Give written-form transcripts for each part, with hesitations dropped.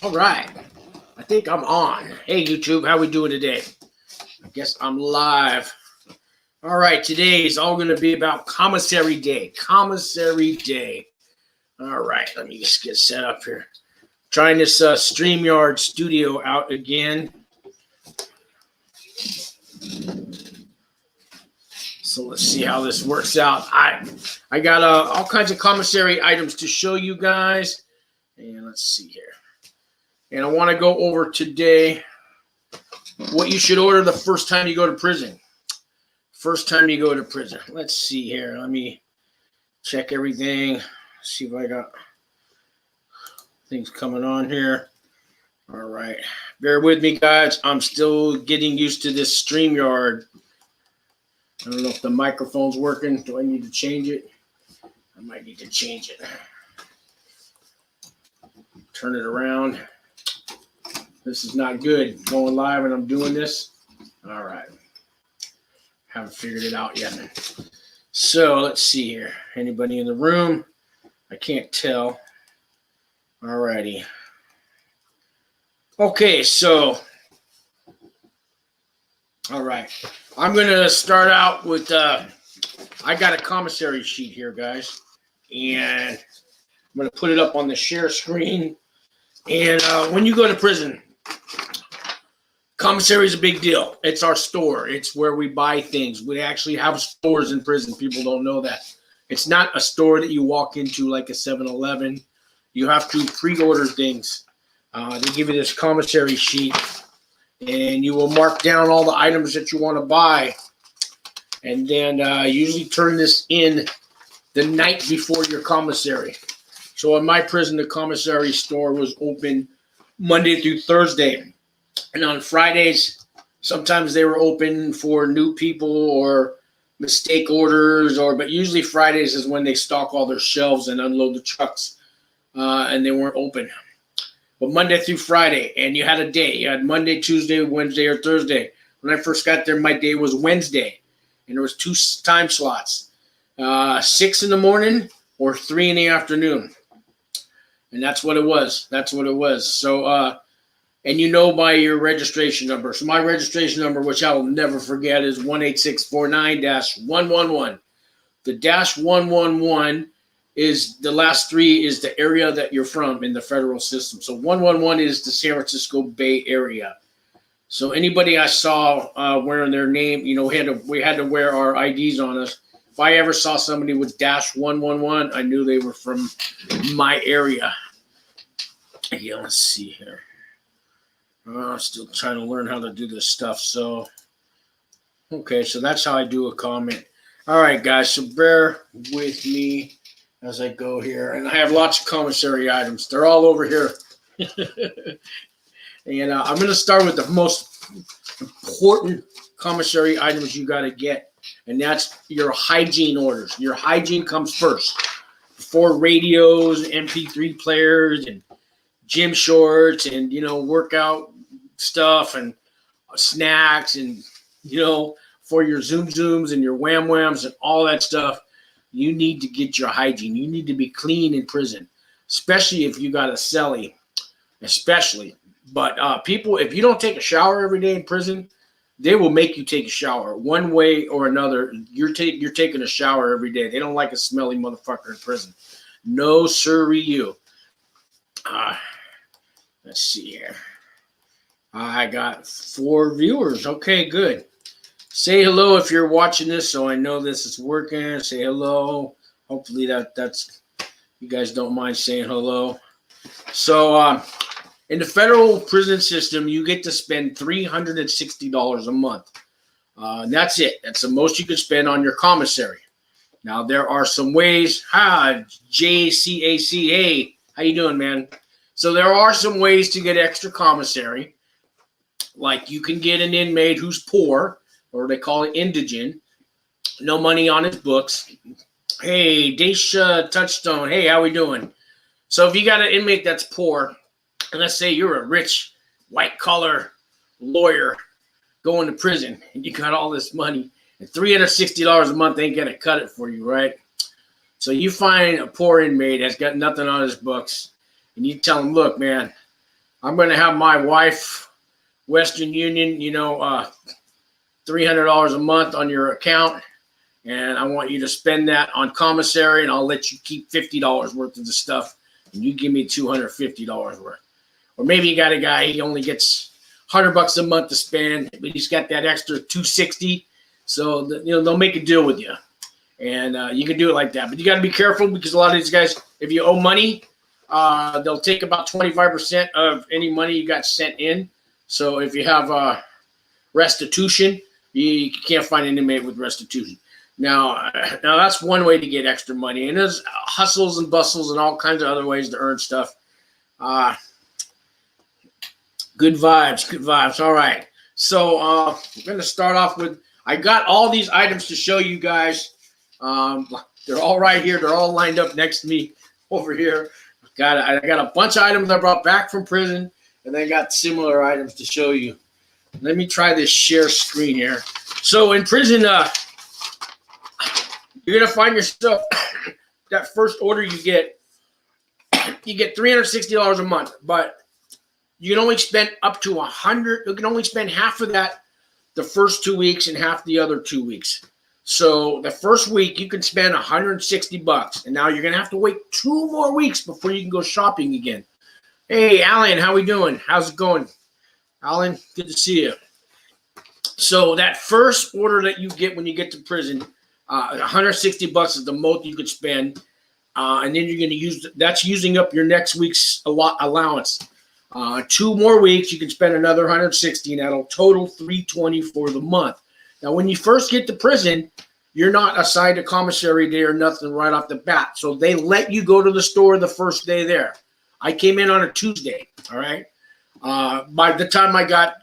All right. I think I'm on. Hey, YouTube, how we doing today? I guess I'm live. All right, today is all going to be about Commissary Day. Commissary Day. All right, let me just get set up here. Trying this StreamYard studio out again. So let's see how this works out. I got all kinds of commissary items to show you guys. And let's see here. And I want to go over today what you should order the first time you go to prison. First time you go to prison. Let's see here. Let me check everything. See if I got things coming on here. All right. Bear with me, guys. I'm still getting used to this StreamYard. I don't know if the microphone's working. Do I need to change it? I might need to change it. Turn it around. This is not good. Going live and I'm doing this. All right. Haven't figured it out yet. So let's see here. Anybody in the room? I can't tell. All righty. Okay, so. All right. I'm going to start out with, I got a commissary sheet here, guys. And I'm going to put it up on the share screen. And when you go to prison, commissary is a big deal. It's our store. It's where we buy things. We actually have stores in prison. People don't know that. It's not a store that you walk into like a 7-Eleven. You have to pre-order things. They give you this commissary sheet. And you will mark down all the items that you want to buy. And then usually turn this in the night before your commissary. So in my prison, the commissary store was open Monday through Thursday. And on Fridays, sometimes they were open for new people or mistake orders. But usually Fridays is when they stock all their shelves and unload the trucks. And they weren't open. But Monday through Friday, and you had a day. You had Monday, Tuesday, Wednesday, or Thursday. When I first got there, my day was Wednesday, and there was 2 time slots, 6 in the morning or 3 in the afternoon, and that's what it was. That's what it was. So, and you know by your registration number. So my registration number, which I will never forget, is 18649-111. The -111 is the last 3 is the area that you're from in the federal system. So 111 is the San Francisco Bay Area. So anybody I saw wearing their name, you know, we had to wear our IDs on us. If I ever saw somebody with -111, I knew they were from my area. Yeah, let's see here. I'm still trying to learn how to do this stuff. So, okay, so that's how I do a comment. All right, guys, so bear with me as I go here. And I have lots of commissary items. They're all over here. And I'm going to start with the most important commissary items you got to get. And that's your hygiene orders. Your hygiene comes first. Before radios, MP3 players, and gym shorts, and, you know, workout stuff, and snacks, and, you know, for your Zooms and your Whams and all that stuff. You need to get your hygiene. You need to be clean in prison, especially if you got a cellie, especially. But people, if you don't take a shower every day in prison, they will make you take a shower one way or another. You're taking a shower every day. They don't like a smelly motherfucker in prison. No, sirree, you. Let's see here. I got 4 viewers. Okay, good. Say hello if you're watching this, so I know this is working. Say hello. Hopefully that's you guys don't mind saying hello. So in the federal prison system, you get to spend $360 a month. And that's it. That's the most you can spend on your commissary. Now there are some ways. JCAC. Hey, how you doing, man? So there are some ways to get extra commissary. Like you can get an inmate who's poor, or they call it indigent, no money on his books. Hey, Daisha Touchstone, hey, how we doing? So if you got an inmate that's poor, and let's say you're a rich, white-collar lawyer going to prison, and you got all this money, and $360 a month ain't going to cut it for you, right? So you find a poor inmate that's got nothing on his books, and you tell him, look, man, I'm going to have my wife, Western Union, $300 a month on your account, and I want you to spend that on Commissary, and I'll let you keep $50 worth of the stuff, and you give me $250 worth. Or maybe you got a guy, he only gets $100 a month to spend, but he's got that extra $260, so they'll make a deal with you, and you can do it like that. But you got to be careful, because a lot of these guys, if you owe money, they'll take about 25% of any money you got sent in. So if you have restitution, you can't find an inmate with restitution. Now that's one way to get extra money, and there's hustles and bustles and all kinds of other ways to earn stuff. Good vibes. All right. So I'm going to start off with, I got all these items to show you guys. They're all right here. They're all lined up next to me over here. I got a bunch of items I brought back from prison, and then I got similar items to show you. Let me try this share screen here. So in prison, you're going to find yourself, that first order you get $360 a month, but you can only spend up to $100. You can only spend half of that the first 2 weeks and half the other 2 weeks. So the first week you can spend $160, and now you're going to have to wait 2 more weeks before you can go shopping again. Hey, Alan, how we doing? How's it going? Alan, good to see you. So that first order that you get when you get to prison, $160 is the most you could spend, and then you're going to use that's using up your next week's allowance. 2 more weeks, you can spend another $160, and that'll total $320 for the month. Now, when you first get to prison, you're not assigned a commissary day or nothing right off the bat, so they let you go to the store the first day there. I came in on a Tuesday. All right. By the time I got,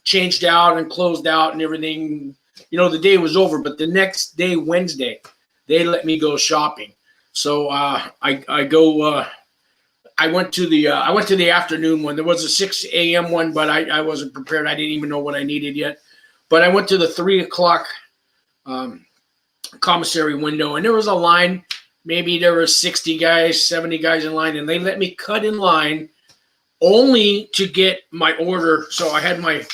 changed out and closed out and everything, the day was over. But the next day, Wednesday, they let me go shopping. So I went to the afternoon one. There was a 6 a.m. one, but I wasn't prepared. I didn't even know what I needed yet. But I went to the 3 o'clock commissary window, and there was a line. Maybe there were 60 guys, 70 guys in line, and they let me cut in line only to get my order. So I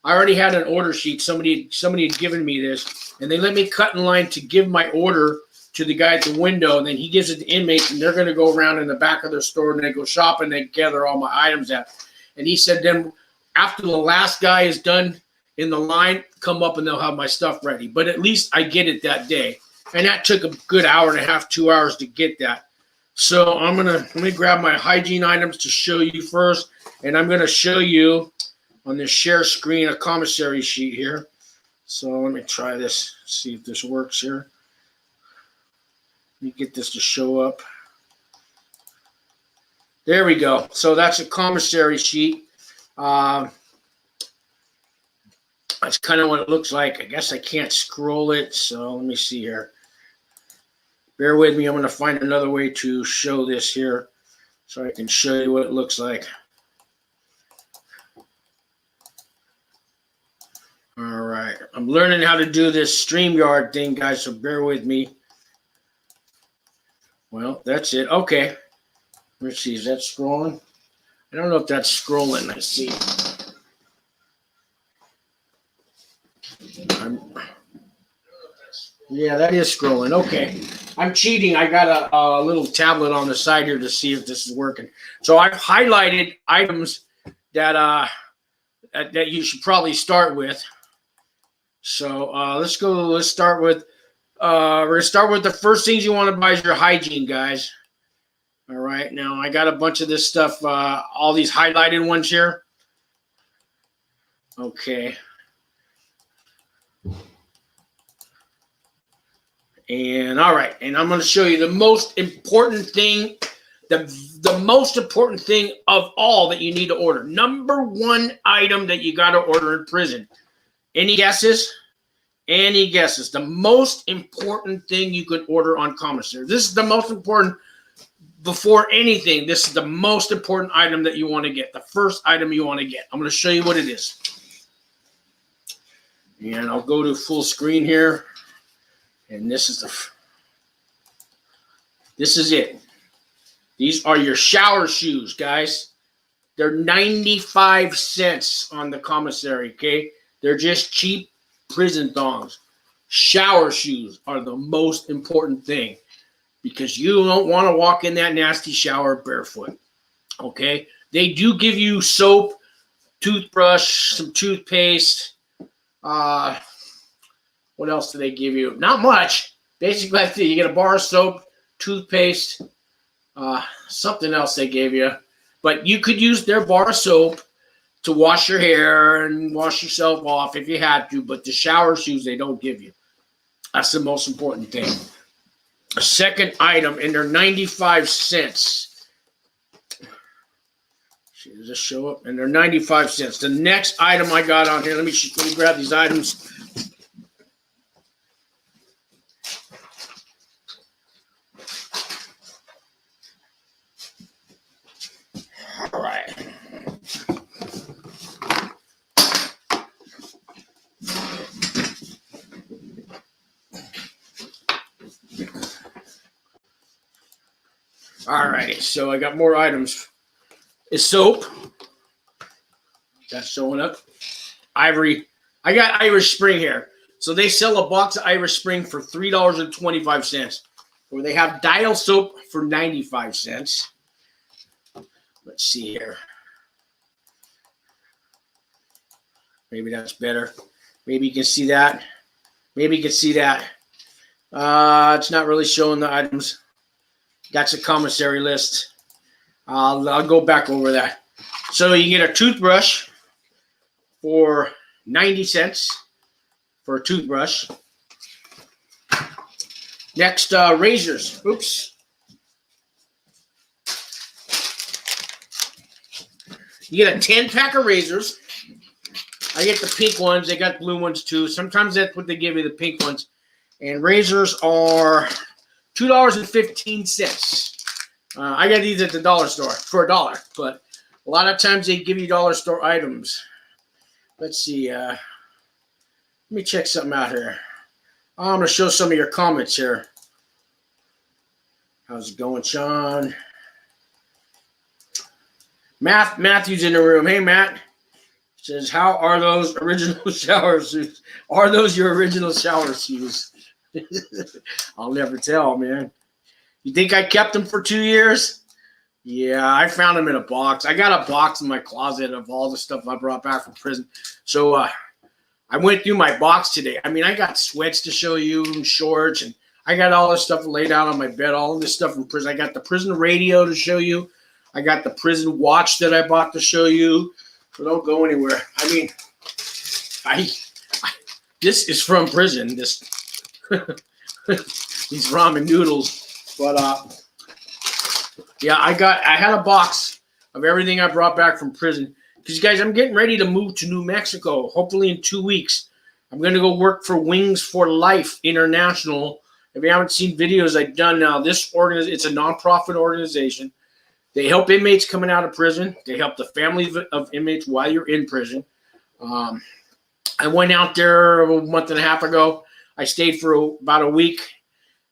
already had an order sheet. Somebody had given me this, and they let me cut in line to give my order to the guy at the window, and then he gives it to inmates, and they're going to go around in the back of their store, and they go shopping, they gather all my items out. And he said, then after the last guy is done in the line, come up and they'll have my stuff ready. But at least I get it that day. And that took a good hour and a half, 2 hours to get that. So let me grab my hygiene items to show you first. And I'm going to show you on this share screen a commissary sheet here. So let me try this, see if this works here. Let me get this to show up. There we go. So that's a commissary sheet. That's kind of what it looks like. I guess I can't scroll it, so let me see here. Bear with me. I'm going to find another way to show this here so I can show you what it looks like. All right. I'm learning how to do this StreamYard thing, guys, so bear with me. Well, that's it. Okay. Let's see. Is that scrolling? I don't know if that's scrolling. Let's see. Yeah, that is scrolling. Okay. I'm cheating. I got a little tablet on the side here to see if this is working. So I've highlighted items that that you should probably start with. So let's go. Let's start with we're gonna start with the first things you want to buy is your hygiene, guys. All right. Now I got a bunch of this stuff. All these highlighted ones here. Okay. And all right, and I'm going to show you the most important thing, the most important thing of all that you need to order. Number one item that you got to order in prison. Any guesses? Any guesses? The most important thing you could order on Commissary. This is the most important before anything. This is the most important item that you want to get. The first item you want to get. I'm going to show you what it is. And I'll go to full screen here. And this is it. These are your shower shoes, guys. They're 95 cents on the commissary, okay? They're just cheap prison thongs. Shower shoes are the most important thing because you don't want to walk in that nasty shower barefoot, okay? They do give you soap, toothbrush, some toothpaste. What else do they give you? Not much. Basically, you get a bar of soap, toothpaste, something else they gave you. But you could use their bar of soap to wash your hair and wash yourself off if you had to, but the shower shoes they don't give you. That's the most important thing. A second item, and they're 95 cents. Does this show up? And they're 95 cents. The next item I got on here, let me grab these items. All right. All righty, so I got more items. It's soap. That's showing up. Ivory. I got Irish Spring here. So they sell a box of Irish Spring for $3.25. Or they have Dial soap for 95 cents. Let's see here. Maybe that's better. Maybe you can see that. Maybe you can see that. It's not really showing the items. That's a commissary list. I'll go back over that. So you get a toothbrush for 90 cents for a toothbrush. Next, razors. Oops. You get a 10-pack of razors. I get the pink ones. They got blue ones too. Sometimes that's what they give you, the pink ones. And razors are $2.15. I got these at the dollar store for $1, but a lot of times they give you dollar store items. Let's see. Let me check something out here. I'm going to show some of your comments here. How's it going, Sean? Matthew's in the room. Hey, Matt. Says, how are those original shower shoes? Are those your original shower shoes? I'll never tell, man. You think I kept them for 2 years? Yeah, I found them in a box. I got a box in my closet of all the stuff I brought back from prison. So I went through my box today. I mean, I got sweats to show you and shorts, and I got all this stuff laid out on my bed, all of this stuff from prison. I got the prison radio to show you. I got the prison watch that I bought to show you. So don't go anywhere. I mean, this is from prison. This these ramen noodles, but yeah, I had a box of everything I brought back from prison. Because guys, I'm getting ready to move to New Mexico. Hopefully in 2 weeks, I'm going to go work for Wings for Life International. If you haven't seen videos I've done now, it's a nonprofit organization. They help inmates coming out of prison. They help the families of inmates while you're in prison. I went out there a month and a half ago. I stayed for about a week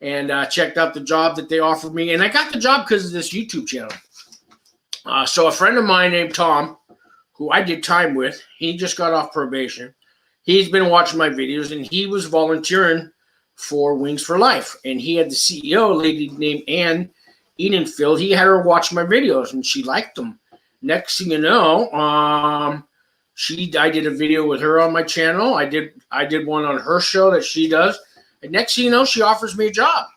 and checked out the job that they offered me. And I got the job because of this YouTube channel. So a friend of mine named Tom, who I did time with, he just got off probation. He's been watching my videos, and he was volunteering for Wings for Life. And he had the CEO, a lady named Ann Edenfield. He had her watch my videos, and she liked them. Next thing you know, I did a video with her on my channel. I did one on her show that she does. And next thing you know, she offers me a job.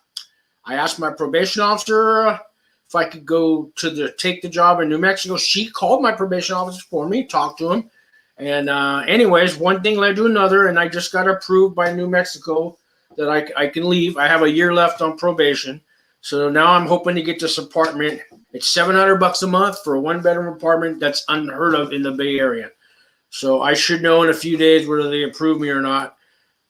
I asked my probation officer if I could go take the job in New Mexico. She called my probation officer for me, talked to him. And anyways, one thing led to another, and I just got approved by New Mexico that I can leave. I have a year left on probation. So now I'm hoping to get this apartment. It's $700 a month for a one-bedroom apartment. That's unheard of in the Bay Area. So I should know in a few days whether they approve me or not.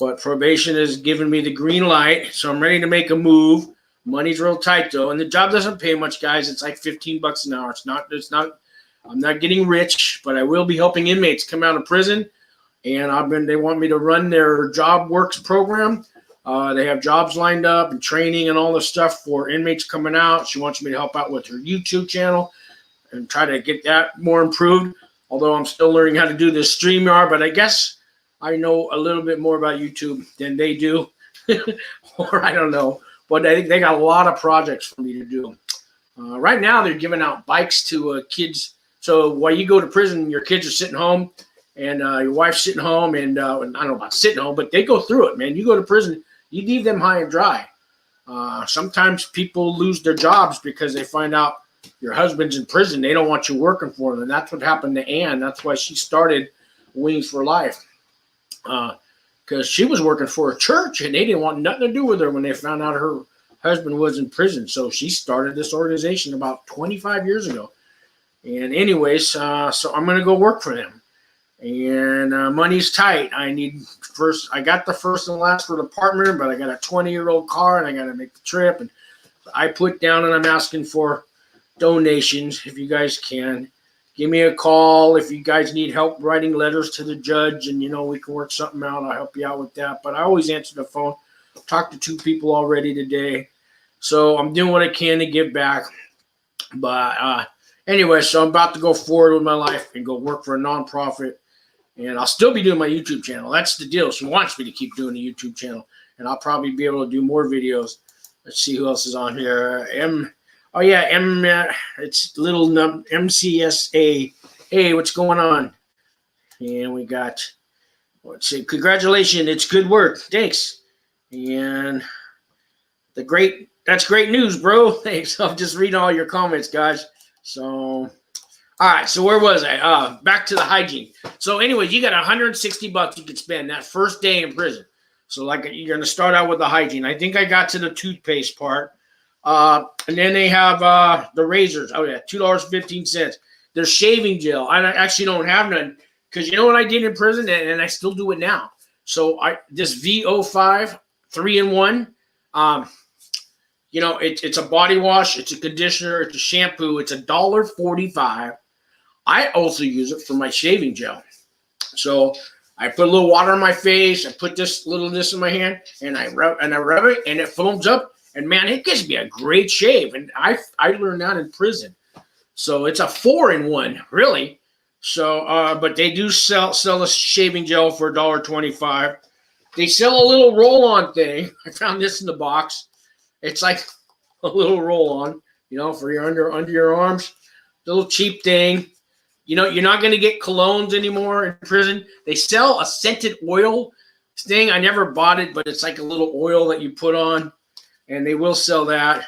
But probation has given me the green light, so I'm ready to make a move. Money's real tight though, and the job doesn't pay much, guys. It's like $15 an hour. It's not. I'm not getting rich, but I will be helping inmates come out of prison, and they want me to run their job works program. They have jobs lined up and training and all this stuff for inmates coming out. She wants me to help out with her YouTube channel. and try to get that more improved. Although I'm still learning how to do this StreamYard, but I guess I know a little bit more about YouTube than they do, or I don't know. But I think they got a lot of projects for me to do. Right now, they're giving out bikes to kids. So while you go to prison, your kids are sitting home, and your wife's sitting home, and I don't know about sitting home, but they go through it, man. You go to prison, you leave them high and dry. Sometimes people lose their jobs because they find out your husband's in prison. They don't want you working for them, and that's what happened to Ann. That's why she started Wings for Life, because she was working for a church, and they didn't want nothing to do with her when they found out her husband was in prison. So she started this organization about 25 years ago. And anyways, so I'm going to go work for them. And money's tight. I got the first and last for the apartment, but I got a 20-year-old car, and I got to make the trip. And I put down, and I'm asking for donations. If you guys can, give me a call. If you guys need help writing letters to the judge, and we can work something out, I'll help you out with that. But I always answer the phone. Talked to 2 people already today. So I'm doing what I can to give back. But anyway, so I'm about to go forward with my life and go work for a nonprofit. And I'll still be doing my YouTube channel. That's the deal. She wants me to keep doing the YouTube channel. And I'll probably be able to do more videos. Let's see who else is on here. It's little MCSA. Hey, what's going on? And we got, let's see, congratulations. It's good work. Thanks. And that's great news, bro. Thanks. I'm just reading all your comments, guys. So, all right. So where was I? Back to the hygiene. So anyways, you got $160 you could spend that first day in prison. So like you're going to start out with the hygiene. I think I got to the toothpaste part. And then they have the razors. Oh, yeah, $2.15. There's shaving gel. I actually don't have none because you know what I did in prison, and I still do it now. So this VO5 3-in-1. It's a body wash, it's a conditioner, it's a shampoo. It's $1.45. I also use it for my shaving gel. So I put a little water on my face. I put this in my hand, and I rub it, and it foams up. And man, it gives me a great shave. And I learned that in prison. So it's a 4-in-1, really. So, but they do sell a shaving gel for $1.25. They sell a little roll-on thing. I found this in the box. It's like a little roll-on, for your under your arms. Little cheap thing. You're not going to get colognes anymore in prison. They sell a scented oil thing. I never bought it, but it's like a little oil that you put on. And they will sell that.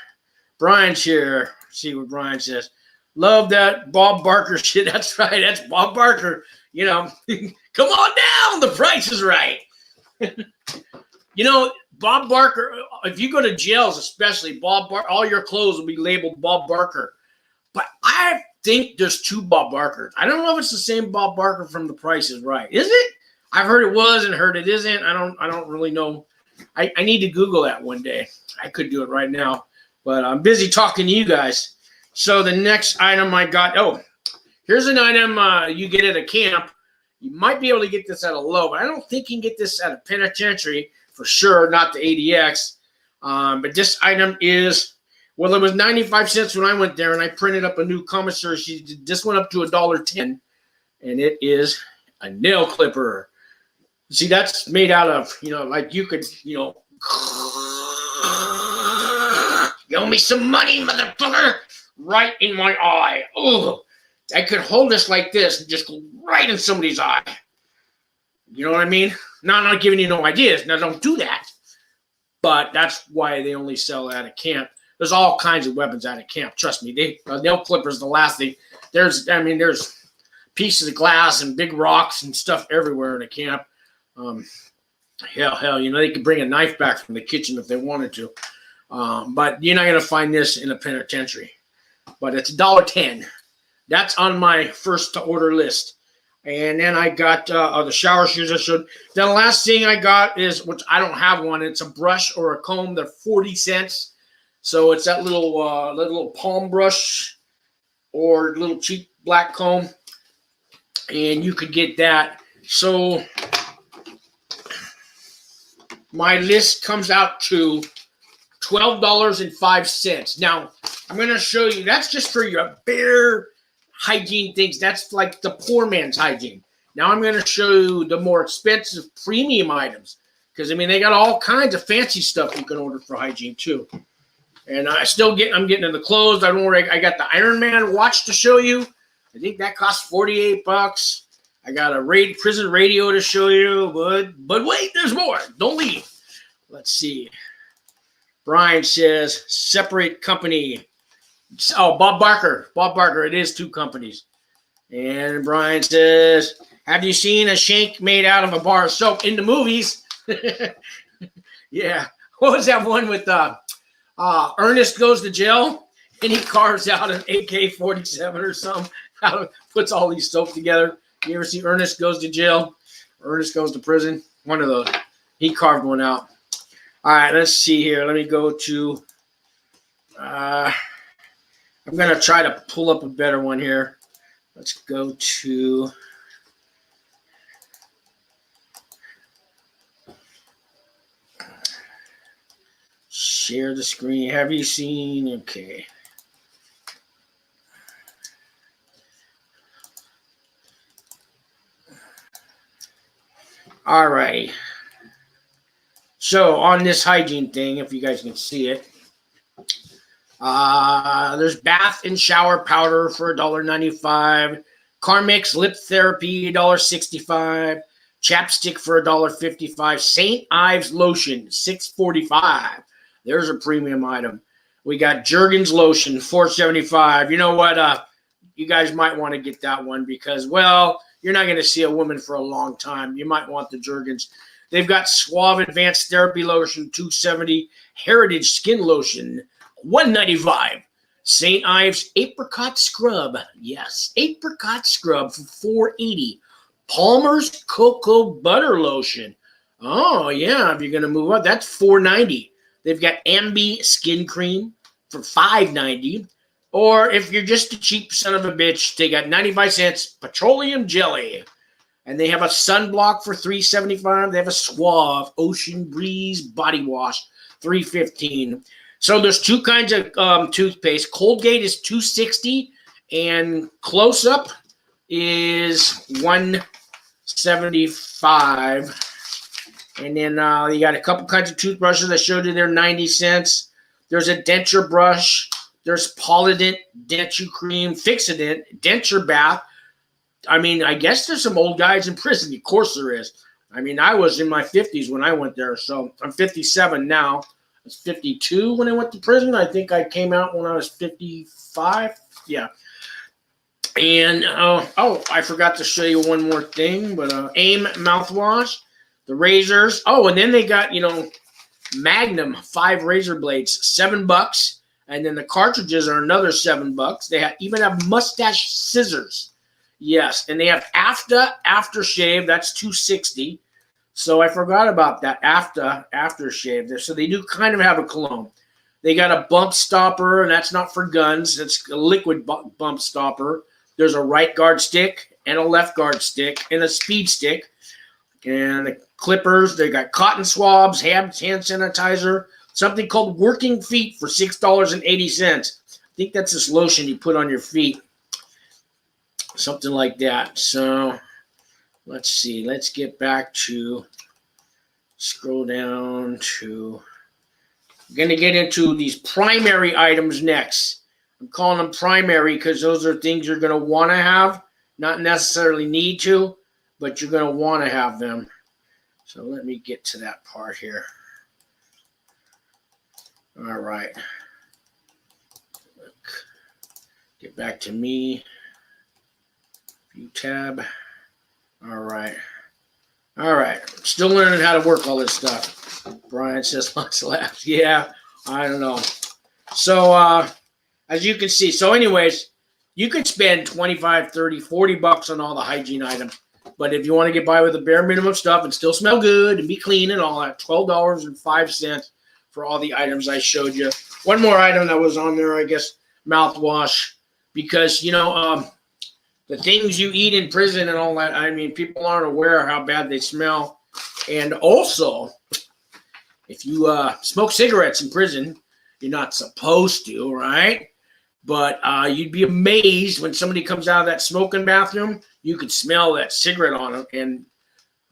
Brian's here. Let's see what Brian says. Love that Bob Barker shit. That's right. That's Bob Barker. Come on down. The price is right. Bob Barker, if you go to jails, especially, all your clothes will be labeled Bob Barker. But I think there's 2 Bob Barkers. I don't know if it's the same Bob Barker from The Price is Right. Is it? I've heard it was and heard it isn't. I don't really know. I need to Google that one day. I could do it right now, but I'm busy talking to you guys. So the next item I got, here's an item you get at a camp. You might be able to get this at a low, but I don't think you can get this at a penitentiary for sure, not the ADX. But this item is, it was 95 cents when I went there, and I printed up a new commissary. This went up to $1.10, and it is a nail clipper. See, that's made out of, like you could, you owe me some money, motherfucker, right in my eye. Oh, I could hold this like this and just go right in somebody's eye. You know what I mean? Now, I'm not giving you no ideas. Now, don't do that. But that's why they only sell at a camp. There's all kinds of weapons at a camp. Trust me. Nail clippers the last thing. There's pieces of glass and big rocks and stuff everywhere in a camp. Hell, they could bring a knife back from the kitchen if they wanted to. But you're not going to find this in a penitentiary. But it's $1.10. That's on my first to order list. And then I got the shower shoes I showed. Then the last thing I got is, which I don't have one, it's a brush or a comb. They're 40 cents. So it's that little palm brush or little cheap black comb. And you could get that. So my list comes out to $12.05. Now, I'm going to show you, that's just for your bare hygiene things. That's like the poor man's hygiene. Now I'm going to show you the more expensive premium items. Because, I mean, they got all kinds of fancy stuff you can order for hygiene, too. And I'm getting to the clothes. I don't worry. I got the Iron Man watch to show you. I think that costs $48. I got a prison radio to show you. But wait, there's more. Don't leave. Let's see. Brian says, separate company. Oh, Bob Barker. Bob Barker. It is 2 companies. And Brian says, have you seen a shank made out of a bar of soap in the movies? Yeah. What was that one with Ernest Goes to Jail? And he carves out an AK-47 or something. Puts all these soap together. You ever see Ernest Goes to Jail? Ernest Goes to Prison? One of those. He carved one out. All right, let's see here. Let me go to, I'm going to try to pull up a better one here. Let's go to, share the screen. Have you seen? Okay. All right. So on this hygiene thing, if you guys can see it, there's bath and shower powder for $1.95. Carmex lip therapy, $1.65. Chapstick for $1.55. St. Ives lotion, $6.45. There's a premium item. We got Jergens lotion, $4.75. You know what? You guys might want to get that one because, well, you're not going to see a woman for a long time. You might want the Jergens. They've got Suave Advanced Therapy Lotion, $2.70. Heritage Skin Lotion, $1.95. St. Ives Apricot Scrub. Yes, Apricot Scrub for $4.80. Palmer's Cocoa Butter Lotion. Oh, yeah, if you're going to move up, that's $4.90. They've got Ambi Skin Cream for $5.90. Or if you're just a cheap son of a bitch, they got 95 cents petroleum jelly. And they have a sunblock for $3.75. They have a Suave Ocean Breeze body wash, $3.15. So there's 2 kinds of toothpaste. Colgate is $2.60, and Close Up is $1.75. And then you got a couple kinds of toothbrushes I showed you there, 90 cents. There's a denture brush. There's Polident denture cream, Fixodent, denture bath. I mean, I guess there's some old guys in prison. Of course there is. I mean, I was in my 50s when I went there, so I'm 57 now. I was 52 when I went to prison. I think I came out when I was 55. Yeah. And, I forgot to show you one more thing, but AIM mouthwash, the razors. Oh, and then they got, Magnum 5 razor blades, $7. And then the cartridges are another $7. They even have mustache scissors. Yes, and they have aftershave. That's $2.60. So I forgot about that aftershave. So they do kind of have a cologne. They got a bump stopper, and that's not for guns. It's a liquid bump stopper. There's a right guard stick and a left guard stick and a speed stick. And the clippers, they got cotton swabs, hand sanitizer, something called Working Feet for $6.80. I think that's this lotion you put on your feet. Something like that. So let's see. Let's get back to, scroll down to, I'm going to get into these primary items next. I'm calling them primary because those are things you're going to want to have, not necessarily need to, but you're going to want to have them. So let me get to that part here. All right. Get back to me. View tab. All right. Still learning how to work all this stuff. Brian says lots of laughs. Yeah, I don't know. So as you can see, so anyways, you could spend 25, 30, 40 bucks on all the hygiene items. But if you want to get by with the bare minimum stuff and still smell good and be clean and all that, $12.05 for all the items I showed you. One more item that was on there, I guess, mouthwash. Because, the things you eat in prison and all that, I mean, people aren't aware how bad they smell. And also, if you smoke cigarettes in prison, you're not supposed to, right? But you'd be amazed when somebody comes out of that smoking bathroom, you could smell that cigarette on them, and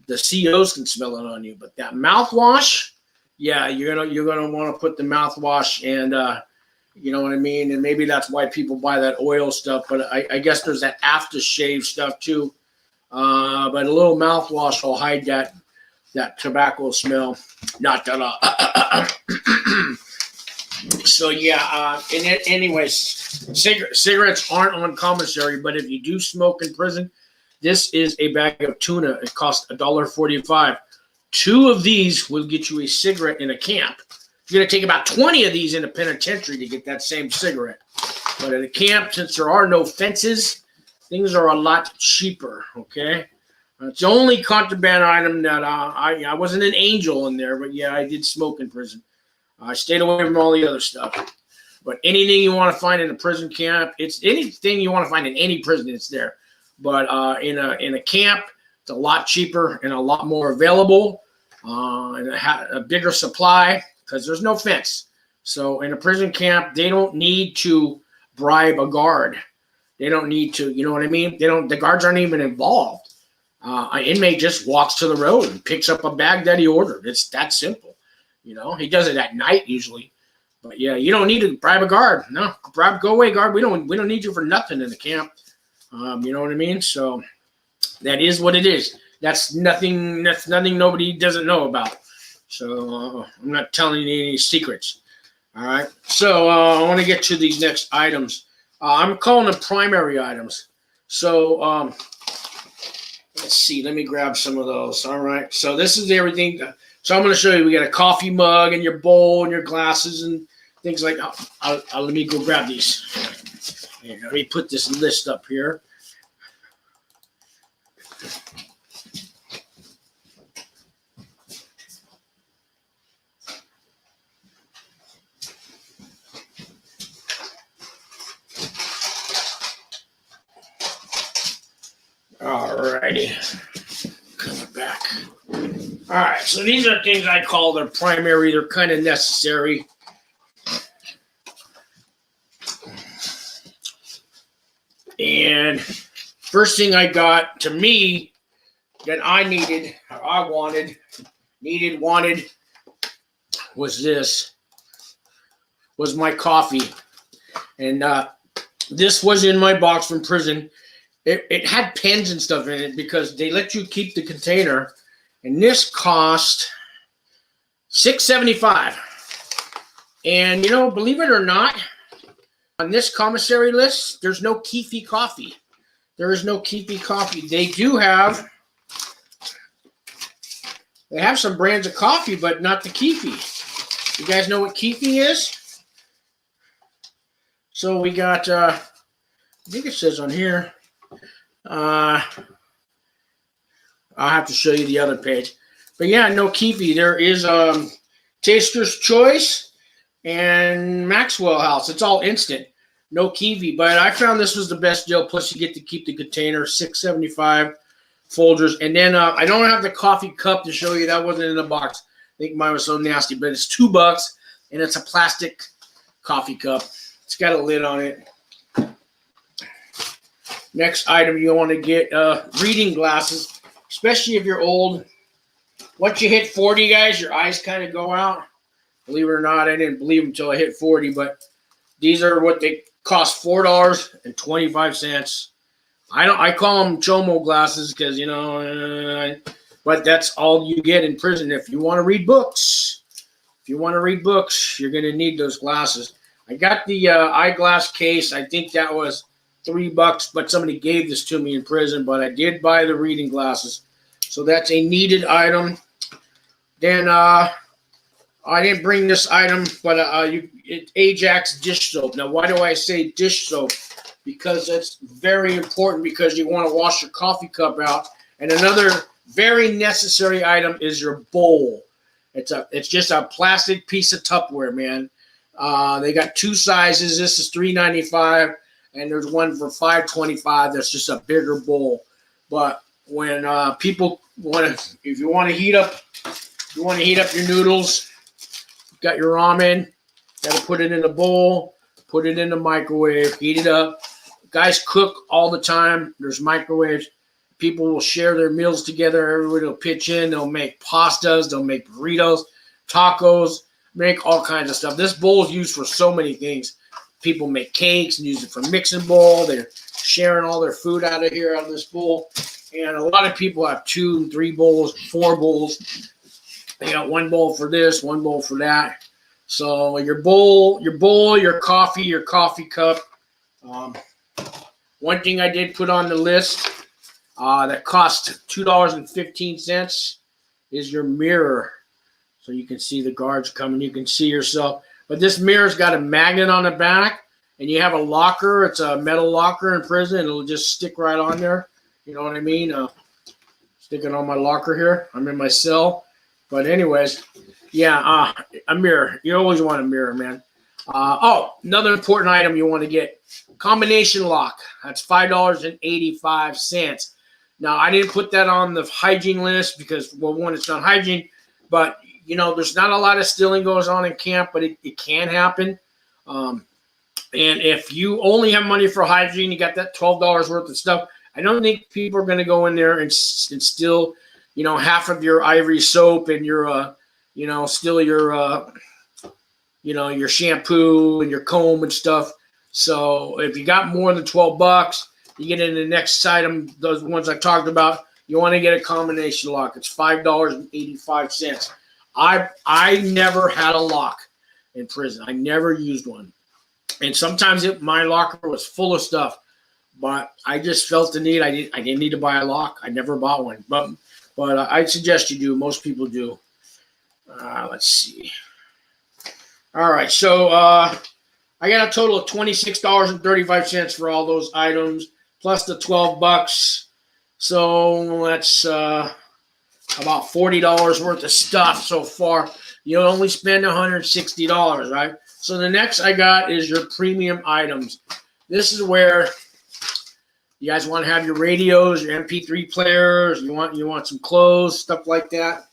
the COs can smell it on you. But that mouthwash, yeah, you're gonna want to put the mouthwash, and you know what I mean. And maybe that's why people buy that oil stuff. But I guess there's that aftershave stuff too. But a little mouthwash will hide that tobacco smell. Not that. So yeah. Anyways, cigarettes aren't on commissary, but if you do smoke in prison, this is a bag of tuna. It costs $1.45. 2 of these will get you a cigarette in a camp. You're going to take about 20 of these in a penitentiary to get that same cigarette. But at a camp, since there are no fences, things are a lot cheaper, okay? It's the only contraband item that I wasn't an angel in there, but yeah, I did smoke in prison. I stayed away from all the other stuff. But anything you want to find in a prison camp, it's anything you want to find in any prison, it's there. But in a camp, it's a lot cheaper and a lot more available, and a bigger supply because there's no fence. So in a prison camp, they don't need to bribe a guard. They don't need to, you know what I mean? The guards aren't even involved. An inmate just walks to the road and picks up a bag that he ordered. It's that simple. You know, he does it at night usually. But yeah, you don't need to bribe a guard. No, go away, guard. We don't need you for nothing in the camp. You know what I mean? So that is what it is. That's nothing nobody doesn't know about. So I'm not telling you any secrets. All right. So I want to get to these next items. I'm calling them primary items. So let's see. Let me grab some of those. All right. So this is everything. So I'm going to show you. We got a coffee mug and your bowl and your glasses and things like that. Let me go grab these. And let me put this list up here. Alrighty, coming back. All right, so these are things I call their primary. They're kind of necessary. And first thing I got to me that I needed, or I wanted, was this. Was my coffee, and this was in my box from prison. It had pens and stuff in it because they let you keep the container, and this cost $6.75. And you know, believe it or not, on this commissary list, there's no Keefy coffee. There is no Keefy coffee. They have some brands of coffee, but not the Keefy. You guys know what Keefy is? So we got, I think it says on here. I'll have to show you the other page. But yeah, no Keefy. There is Taster's Choice and Maxwell House. It's all instant. No Keefy. But I found this was the best deal. Plus, you get to keep the container, $6.75 Folgers. And then I don't have the coffee cup to show you. That wasn't in the box. I think mine was so nasty. But it's $2, and it's a plastic coffee cup. It's got a lid on it. Next item you want to get reading glasses, especially if you're old. Once you hit 40, guys, your eyes kind of go out. Believe it or not, I didn't believe until I hit 40, but these are what they cost, $4.25. I call them Chomo glasses because, you know, but that's all you get in prison. If you want to read books, you're going to need those glasses. I got the eyeglass case. I think that was $3, but somebody gave this to me in prison, but I did buy the reading glasses. So that's a needed item. Then I didn't bring this item, but Ajax dish soap. Now, why do I say dish soap? Because that's very important because you want to wash your coffee cup out. And another very necessary item is your bowl. It's just a plastic piece of Tupperware, man. They got 2 sizes. This is $3.95. And there's one for $5.25. That's just a bigger bowl. But when people if you want to heat up your noodles, got your ramen, got to put it in a bowl. put it in the microwave, heat it up. Guys cook all the time. There's microwaves. People will share their meals together. Everybody will pitch in. They'll make pastas. They'll make burritos, tacos, make all kinds of stuff. This bowl is used for so many things. People make cakes and use it for mixing bowl. They're sharing all their food out of here, out of this bowl. And a lot of people have 2, 3 bowls, 4 bowls. They got one bowl for this, one bowl for that. So your bowl, your coffee cup. One thing I did put on the list that cost $2.15 is your mirror. So you can see the guards coming. You can see yourself. But this mirror's got a magnet on the back, and you have a locker. It's a metal locker in prison. It'll just stick right on there. You know what I mean? Sticking on my locker here. I'm in my cell. But anyways, yeah, a mirror. You always want a mirror, man. Another important item you want to get. Combination lock. That's $5.85. Now, I didn't put that on the hygiene list because, well, one, it's not hygiene. But, you know, there's not a lot of stealing goes on in camp, but it can happen. And if you only have money for hygiene, you got that $12 worth of stuff. I don't think people are going to go in there and steal, you know, half of your Ivory soap and your, you know, steal your, you know, your shampoo and your comb and stuff. So if you got more than $12, you get in the next item, those ones I talked about, you want to get a combination lock. It's $5.85. I never had a lock in prison. I never used one. And sometimes my locker was full of stuff, but I just felt the need. I didn't need to buy a lock. I never bought one, but I'd suggest you do. Most people do. Let's see. All right, so I got a total of $26.35 for all those items, plus the $12. So that's about $40 worth of stuff so far. You only spend $160, right? So the next I got is your premium items. This is where you guys want to have your radios, your MP3 players, you want some clothes, stuff like that.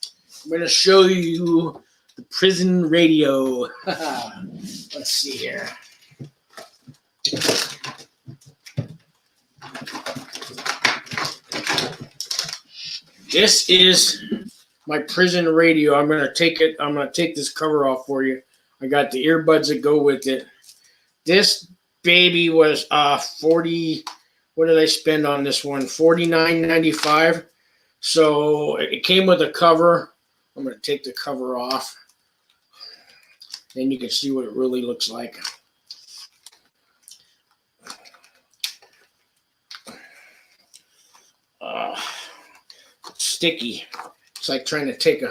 I'm going to show you the prison radio. Let's see here. This is my prison radio. I'm going to take this cover off for you. I got the earbuds that go with it. This baby was 40. What did I spend on this one? $49.95. So it came with a cover. I'm going to take the cover off. Then you can see what it really looks like. It's sticky. It's like trying to take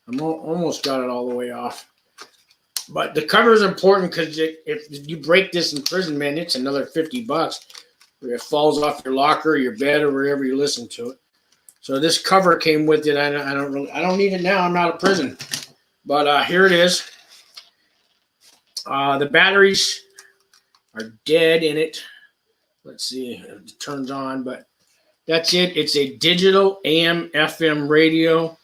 I'm almost got it all the way off. But the cover is important because if you break this in prison, man, it's another $50. It falls off your locker, your bed, or wherever you listen to it. So this cover came with it. I don't need it now. I'm out of prison. But here it is. The batteries are dead in it. Let's see if it turns on, but that's it. It's a digital AM FM radio.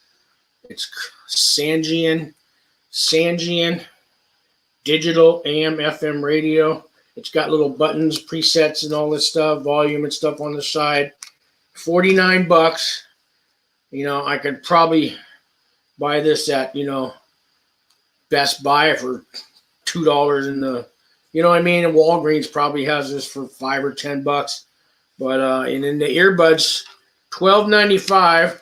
It's Sangean digital AM FM radio. It's got little buttons, presets, and all this stuff, volume and stuff on the side. $49. You know, I could probably buy this at, you know, Best Buy for $2 in the, you know what I mean? And Walgreens probably has this for $5 or $10. But and then the earbuds, $12.95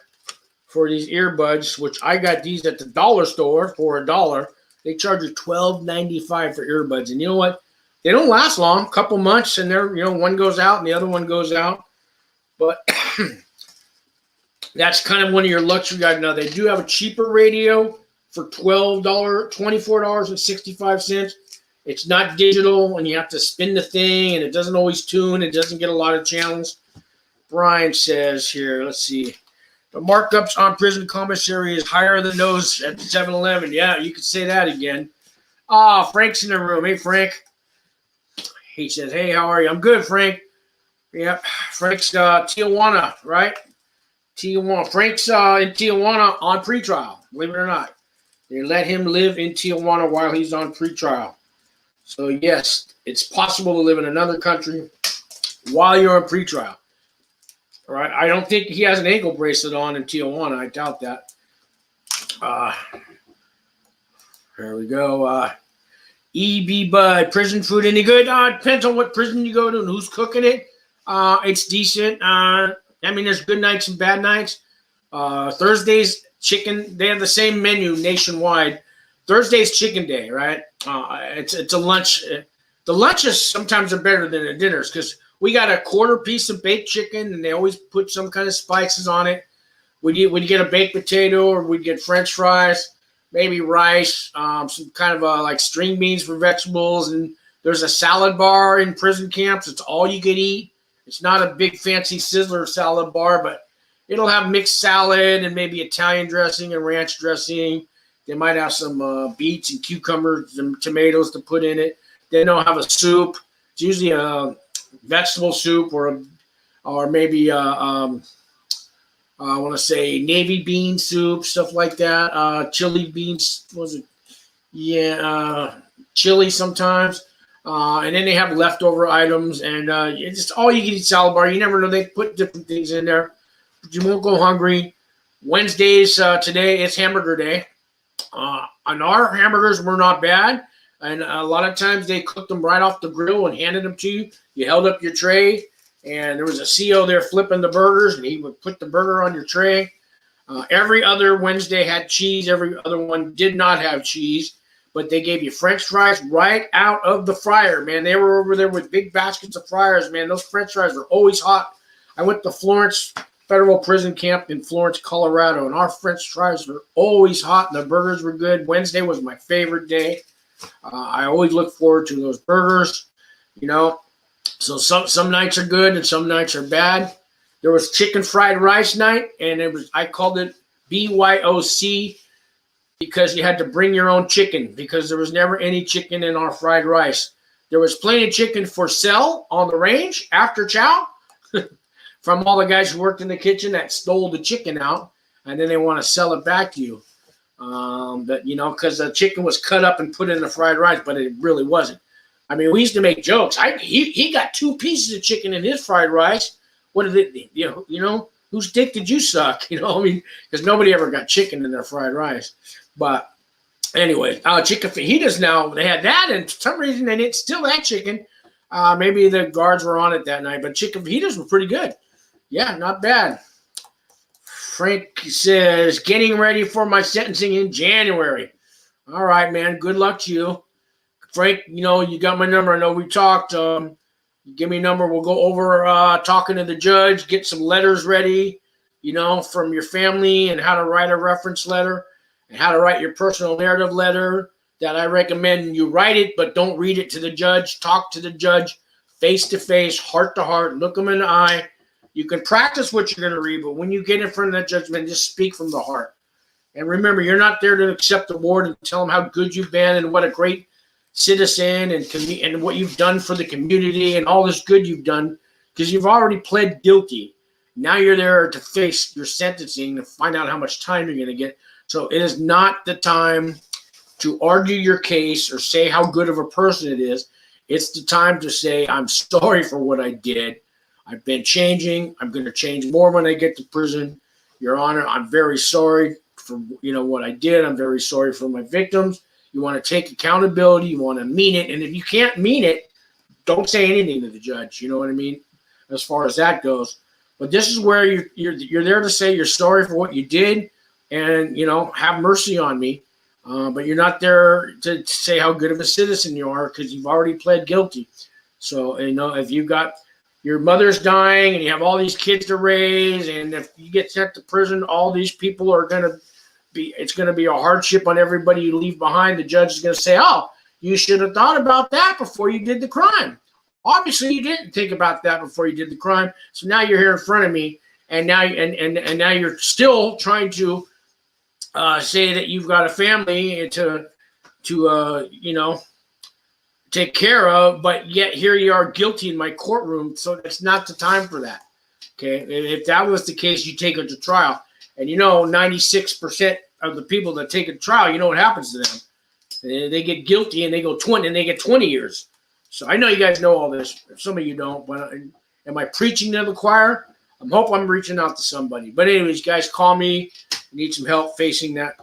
for these earbuds, which I got these at the dollar store for $1. They charge you $12.95 for earbuds. And you know what? They don't last long, a couple months, and they're, you know, one goes out and the other one goes out. But that's kind of one of your luxury items. Now, they do have a cheaper radio for $24.65. It's not digital, and you have to spin the thing, and it doesn't always tune. It doesn't get a lot of channels. Brian says here, let's see. The markups on prison commissary is higher than those at 7-Eleven. Yeah, you could say that again. Frank's in the room. Hey, Frank. He says, hey, how are you? I'm good, Frank. Yep, Frank's Tijuana, right? Tijuana. Frank's in Tijuana on pretrial, believe it or not. They let him live in Tijuana while he's on pretrial. So yes, it's possible to live in another country while you're on pretrial. All right. I don't think he has an ankle bracelet on in Tijuana. I doubt that. There we go. EB Bud, prison food any good? Depends on what prison you go to and who's cooking it. It's decent. I mean, there's good nights and bad nights. Thursdays, chicken. They have the same menu nationwide. Thursday's chicken day, right? It's a lunch. The lunches sometimes are better than the dinners because we got a quarter piece of baked chicken and they always put some kind of spices on it. We'd get a baked potato or we'd get French fries, maybe rice, some kind of like string beans for vegetables. And there's a salad bar in prison camps. It's all you could eat. It's not a big fancy Sizzler salad bar, but it'll have mixed salad and maybe Italian dressing and ranch dressing. They might have some beets and cucumbers and tomatoes to put in it. Then they'll have a soup. It's usually a vegetable soup or maybe I want to say navy bean soup, stuff like that. Chili beans, was it? Yeah, chili sometimes. And then they have leftover items and it's just all you can eat salad bar. You never know. They put different things in there. But you won't go hungry. Wednesdays, today, it's hamburger day. And our hamburgers were not bad. And a lot of times they cooked them right off the grill and handed them to you. You held up your tray, and there was a CO there flipping the burgers, and he would put the burger on your tray. Every other Wednesday had cheese. Every other one did not have cheese, but they gave you French fries right out of the fryer, man. They were over there with big baskets of fryers, man. Those French fries are always hot. I went to Florence Federal Prison Camp in Florence, Colorado, and our French fries were always hot, and the burgers were good. Wednesday was my favorite day. I always look forward to those burgers, you know. So some nights are good and some nights are bad. There was chicken fried rice night, and I called it BYOC because you had to bring your own chicken because there was never any chicken in our fried rice. There was plenty of chicken for sale on the range after chow from all the guys who worked in the kitchen that stole the chicken out, and then they want to sell it back to you. But you know, because the chicken was cut up and put in the fried rice, but it really wasn't. I mean, we used to make jokes. He got 2 pieces of chicken in his fried rice. What did it? You know, whose dick did you suck? You know, I mean, because nobody ever got chicken in their fried rice. But anyway, chicken fajitas now they had that, and for some reason they didn't steal that chicken. Maybe the guards were on it that night, but chicken fajitas were pretty good. Yeah, not bad. Frank says, getting ready for my sentencing in January. All right, man. Good luck to you. Frank, you know, you got my number. I know we talked. Give me a number. We'll go over talking to the judge, get some letters ready, you know, from your family and how to write a reference letter and how to write your personal narrative letter that I recommend you write it, but don't read it to the judge. Talk to the judge face to face, heart to heart. Look them in the eye. You can practice what you're going to read, but when you get in front of that judgment, just speak from the heart. And remember, you're not there to accept the award and tell them how good you've been and what a great citizen and what you've done for the community and all this good you've done, because you've already pled guilty. Now you're there to face your sentencing and find out how much time you're going to get. So it is not the time to argue your case or say how good of a person it is. It's the time to say, I'm sorry for what I did. I've been changing. I'm going to change more when I get to prison. Your Honor, I'm very sorry for what I did. I'm very sorry for my victims. You want to take accountability. You want to mean it. And if you can't mean it, don't say anything to the judge. You know what I mean? As far as that goes. But this is where you're there to say you're sorry for what you did and, have mercy on me. But you're not there to say how good of a citizen you are because you've already pled guilty. So, if you've got your mother's dying and you have all these kids to raise, and if you get sent to prison, all these people are it's going to be a hardship on everybody you leave behind. The judge is going to say, oh, you should have thought about that before you did the crime. Obviously, you didn't think about that before you did the crime. So now you're here in front of me, and now you're still trying to say that you've got a family to take care of, but yet here you are guilty in my courtroom. So it's not the time for that. Okay. If that was the case, you take it to trial, and 96% of the people that take it to trial, what happens to them? They get guilty and they go 20 and they get 20 years. So I know you guys know all this. Some of you don't, but am I preaching to the choir? I hope I'm reaching out to somebody. But anyways, guys, call me. Need some help facing that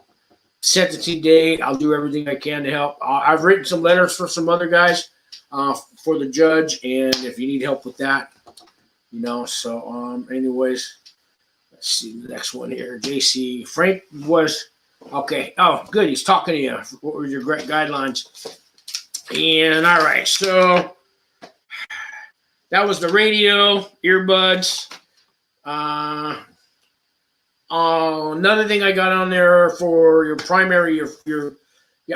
sentencing date. I'll do everything I can to help. I've written some letters for some other guys for the judge, and if you need help with that, So, anyways, let's see the next one here. JC Frank was okay. Oh, good. He's talking to you. What were your great guidelines? And all right, so that was the radio, earbuds. Another thing I got on there for your primary, your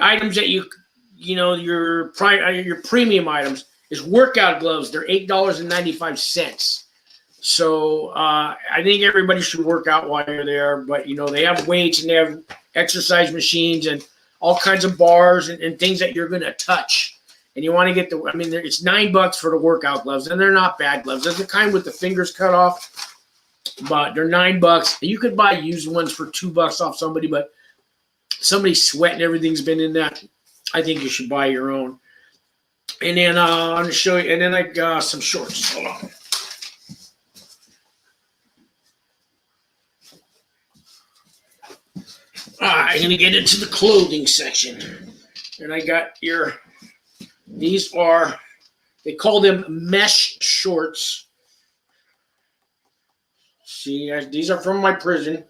items that your premium items is workout gloves. They're $8.95. So I think everybody should work out while you're there. But they have weights and they have exercise machines and all kinds of bars and things that you're gonna touch. And you want to get it's $9 for the workout gloves, and they're not bad gloves. They're the kind with the fingers cut off. But they're $9. You could buy used ones for $2 off somebody, but somebody's sweat and everything's been in that. I think you should buy your own. And then I'm going to show you. And then I got some shorts. Hold on. I'm going to get into the clothing section. And I got these are, they call them mesh shorts. See, these are from my prison,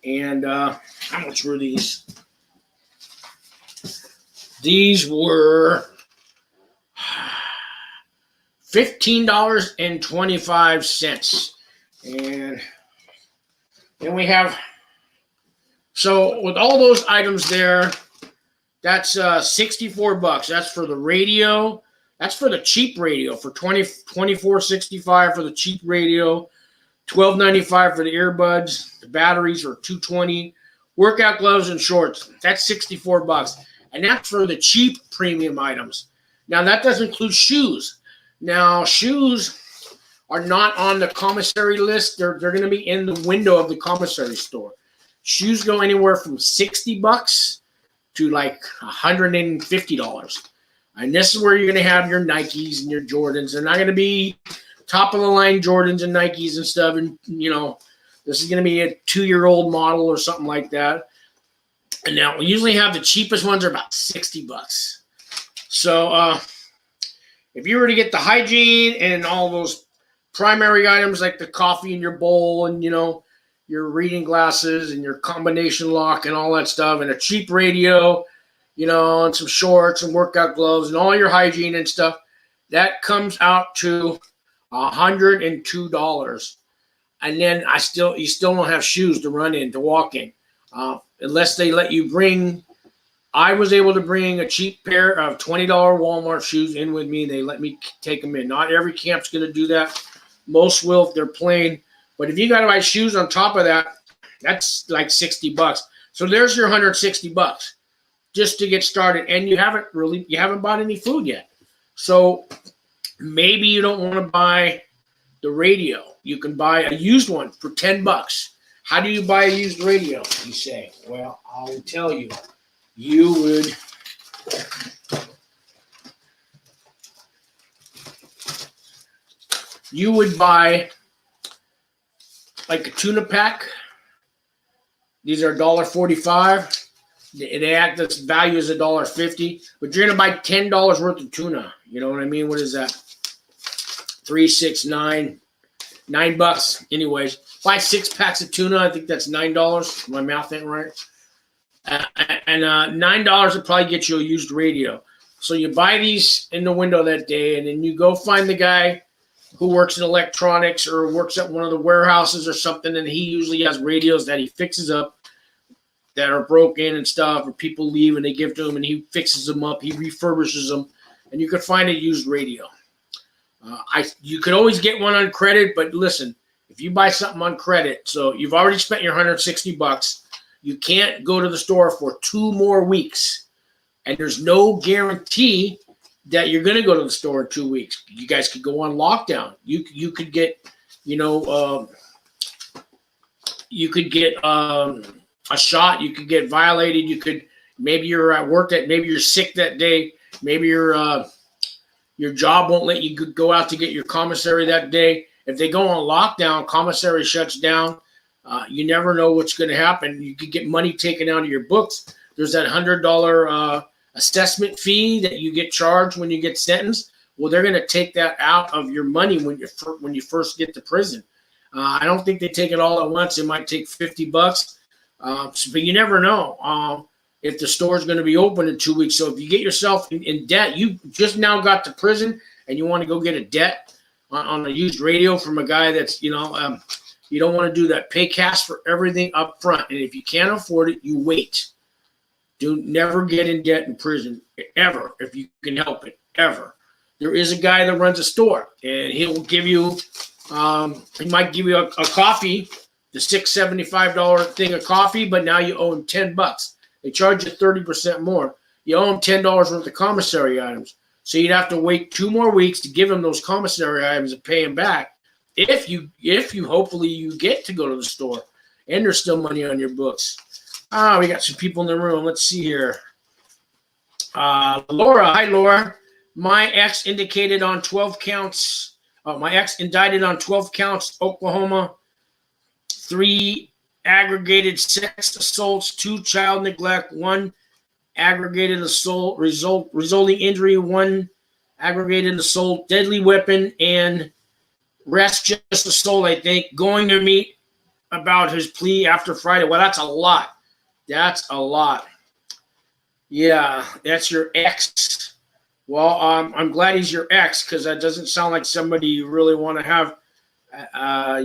and how much were these? These were $15.25, and then we have. So with all those items there, that's $64. That's for the radio. That's for the cheap radio for $24.65 for the cheap radio. $12.95 for the earbuds. The batteries are $220. Workout gloves and shorts. That's $64, and that's for the cheap premium items. Now that doesn't include shoes. Now shoes are not on the commissary list. They're going to be in the window of the commissary store. Shoes go anywhere from $60 to like $150, and this is where you're going to have your Nikes and your Jordans. They're not going to be top of the line Jordans and Nikes and stuff, and this is going to be a 2-year-old model or something like that. And now we usually have the cheapest ones are about $60. So if you were to get the hygiene and all those primary items like the coffee in your bowl and your reading glasses and your combination lock and all that stuff, and a cheap radio, and some shorts and workout gloves and all your hygiene and stuff, that comes out to $102, and then you still don't have shoes to run in to walk in, unless they let you bring. I was able to bring a cheap pair of $20 Walmart shoes in with me. They let me take them in. Not every camp's going to do that. Most will if they're plain, but if you got to buy shoes on top of that, that's like $60. So there's your $160 just to get started, and you haven't bought any food yet. So maybe you don't want to buy the radio. You can buy a used one for $10. How do you buy a used radio, you say? Well, I'll tell you. You would buy like a tuna pack. These are $1.45. They act this value is $1.50, but you're gonna buy $10 worth of tuna. You know what I mean? What is that? 3, 6, 9, $9. Anyways, buy 6 packs of tuna. I think that's $9. My math ain't right. And $9 will probably get you a used radio. So you buy these in the window that day, and then you go find the guy who works in electronics or works at one of the warehouses or something, and he usually has radios that he fixes up that are broken and stuff, or people leave and they give to him, and he fixes them up, he refurbishes them, and you could find a used radio. You could always get one on credit, but listen, if you buy something on credit, so you've already spent your $160, you can't go to the store for 2 more weeks, and there's no guarantee that you're going to go to the store in 2 weeks. You guys could go on lockdown. You could get, a shot. You could get violated. You could, Maybe you're at work maybe you're sick that day. Maybe your job won't let you go out to get your commissary that day. If they go on lockdown, commissary shuts down. You never know what's going to happen. You could get money taken out of your books. There's that $100 assessment fee that you get charged when you get sentenced. Well, they're going to take that out of your money when you first get to prison. I don't think they take it all at once. It might take $50, but you never know if the store is going to be open in 2 weeks. So if you get yourself in debt, you just now got to prison and you want to go get a debt on a used radio from a guy that's, you don't want to do that. Pay cash for everything up front. And if you can't afford it, you wait. Never get in debt in prison, ever, if you can help it, ever. There is a guy that runs a store, and he'll give you, he might give you a coffee, the $6.75 thing of coffee, but now you owe him $10. They charge you 30% more. You owe him $10 worth of commissary items. So you'd have to wait 2 more weeks to give him those commissary items and pay him back. If you hopefully you get to go to the store and there's still money on your books. We got some people in the room. Let's see here. Laura. Hi, Laura. My ex indicted on 12 counts. My ex indicted on 12 counts, Oklahoma. 3 aggregated sex assaults, 2 child neglect, 1 aggregated assault, resulting injury, 1 aggregated assault, deadly weapon, and rest just assault, I think. Going to meet about his plea after Friday. Well, that's a lot. That's a lot. Yeah, that's your ex. Well, I'm glad he's your ex because that doesn't sound like somebody you really want to have.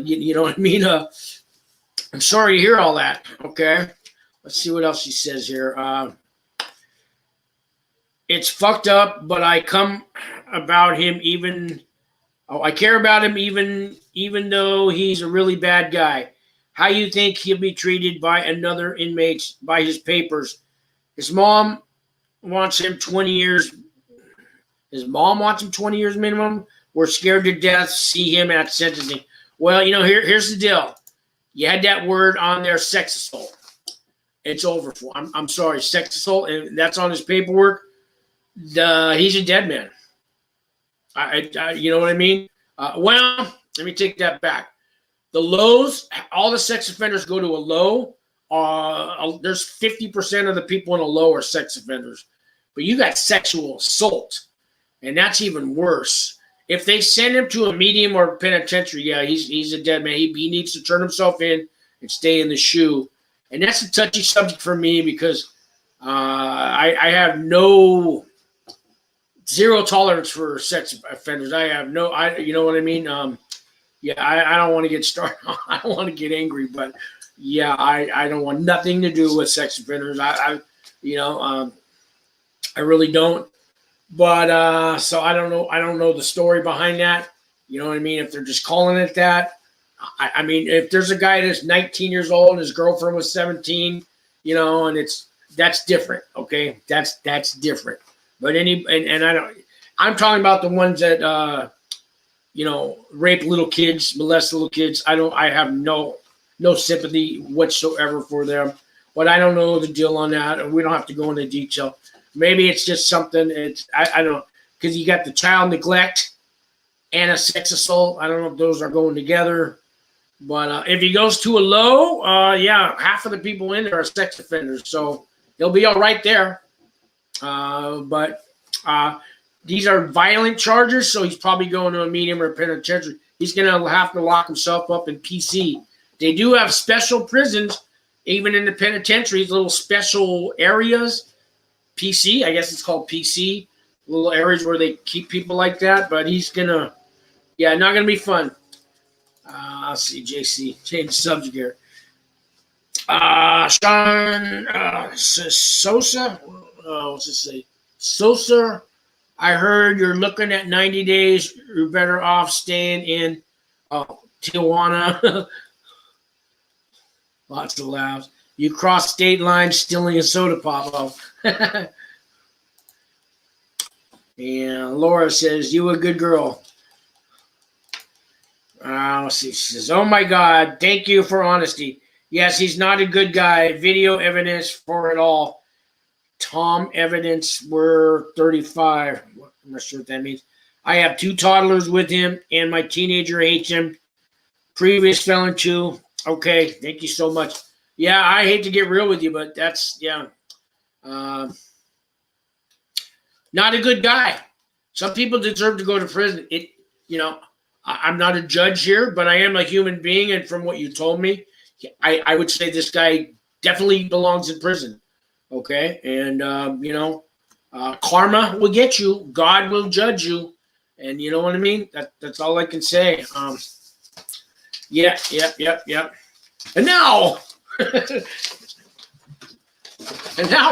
You know what I mean? I'm sorry to hear all that. Okay. Let's see what else he says here. It's fucked up, but I care about him even though he's a really bad guy. How you think he'll be treated by another inmate by his papers? His mom wants him 20 years. His mom wants him 20 years minimum. We're scared to death. See him at sentencing. Well, here's the deal. You had that word on there, sex assault. It's over for. I'm sorry, sex assault, and that's on his paperwork. He's a dead man. You know what I mean? Well, let me take that back. The lows, all the sex offenders go to a low. There's 50% of the people in a low are sex offenders. But you got sexual assault, and that's even worse. If they send him to a medium or penitentiary, yeah, he's a dead man. He needs to turn himself in and stay in the shoe. And that's a touchy subject for me because I have zero tolerance for sex offenders. I have you know what I mean? I don't want to get started. I don't want to get angry, but yeah, I don't want nothing to do with sex offenders. I really don't. But so I don't know. I don't know the story behind that. You know what I mean? If they're just calling it that. I mean, if there's a guy that's 19 years old and his girlfriend was 17, and that's different. Okay, that's different. But I'm talking about the ones that rape little kids, molest little kids. I have no sympathy whatsoever for them. But I don't know the deal on that, and we don't have to go into detail. Maybe it's just something. I don't know, because you got the child neglect and a sex assault. I don't know if those are going together. But if he goes to a low, half of the people in there are sex offenders, so he'll be all right there. But these are violent charges, so he's probably going to a medium or penitentiary. He's going to have to lock himself up in PC. They do have special prisons, even in the penitentiaries, little special areas. PC, I guess it's called PC, little areas where they keep people like that. But he's going to, not going to be fun. Let's see, JC, change the subject here. Sean Sosa, what's it say? Sosa, I heard you're looking at 90 days. You're better off staying in Tijuana. Lots of laughs. You cross state lines stealing a soda pop. And Laura says, you a good girl. Let's see. She says, oh my God, thank you for honesty. Yes, he's not a good guy. Video evidence for it all. Tom evidence were 35. I'm not sure what that means. I have 2 toddlers with him, and my teenager hates him. Previous felon too. Okay, thank you so much. Yeah, I hate to get real with you, but that's, yeah. Not a good guy. Some people deserve to go to prison. I'm not a judge here, but I am a human being, and from what you told me, I would say this guy definitely belongs in prison. Okay, and karma will get you. God will judge you, and you know what I mean. That's all I can say. Yeah. And now,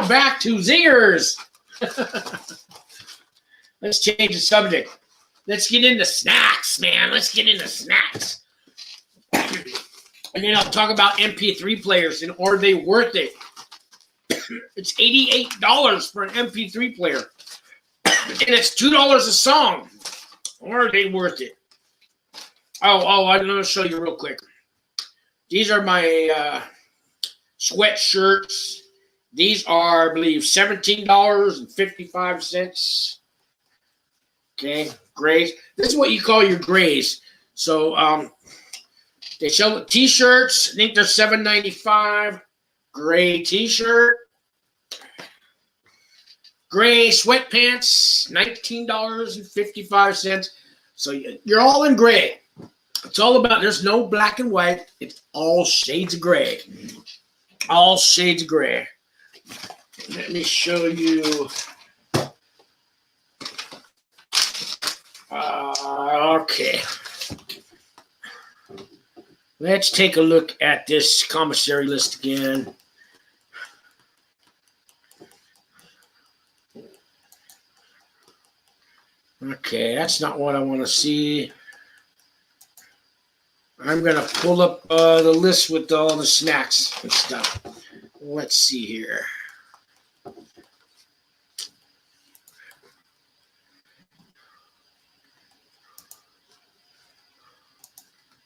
back to zingers. Let's change the subject. Let's get into snacks, man. Let's get into snacks. And then I'll talk about MP3 players and are they worth it? It's $88 for an MP3 player. And it's $2 a song. Are they worth it? Oh, I'm going to show you real quick. These are my sweatshirts. These are, I believe, $17.55. Okay, grays. This is what you call your grays. So they sell the t-shirts. I think they're $7.95. Gray t-shirt. Gray sweatpants, $19.55. So you're all in gray. It's all about, there's no black and white. It's all shades of gray. All shades of gray. Let me show you. Okay. Let's take a look at this commissary list again. Okay, that's not what I want to see. I'm going to pull up the list with all the snacks and stuff. Let's see here.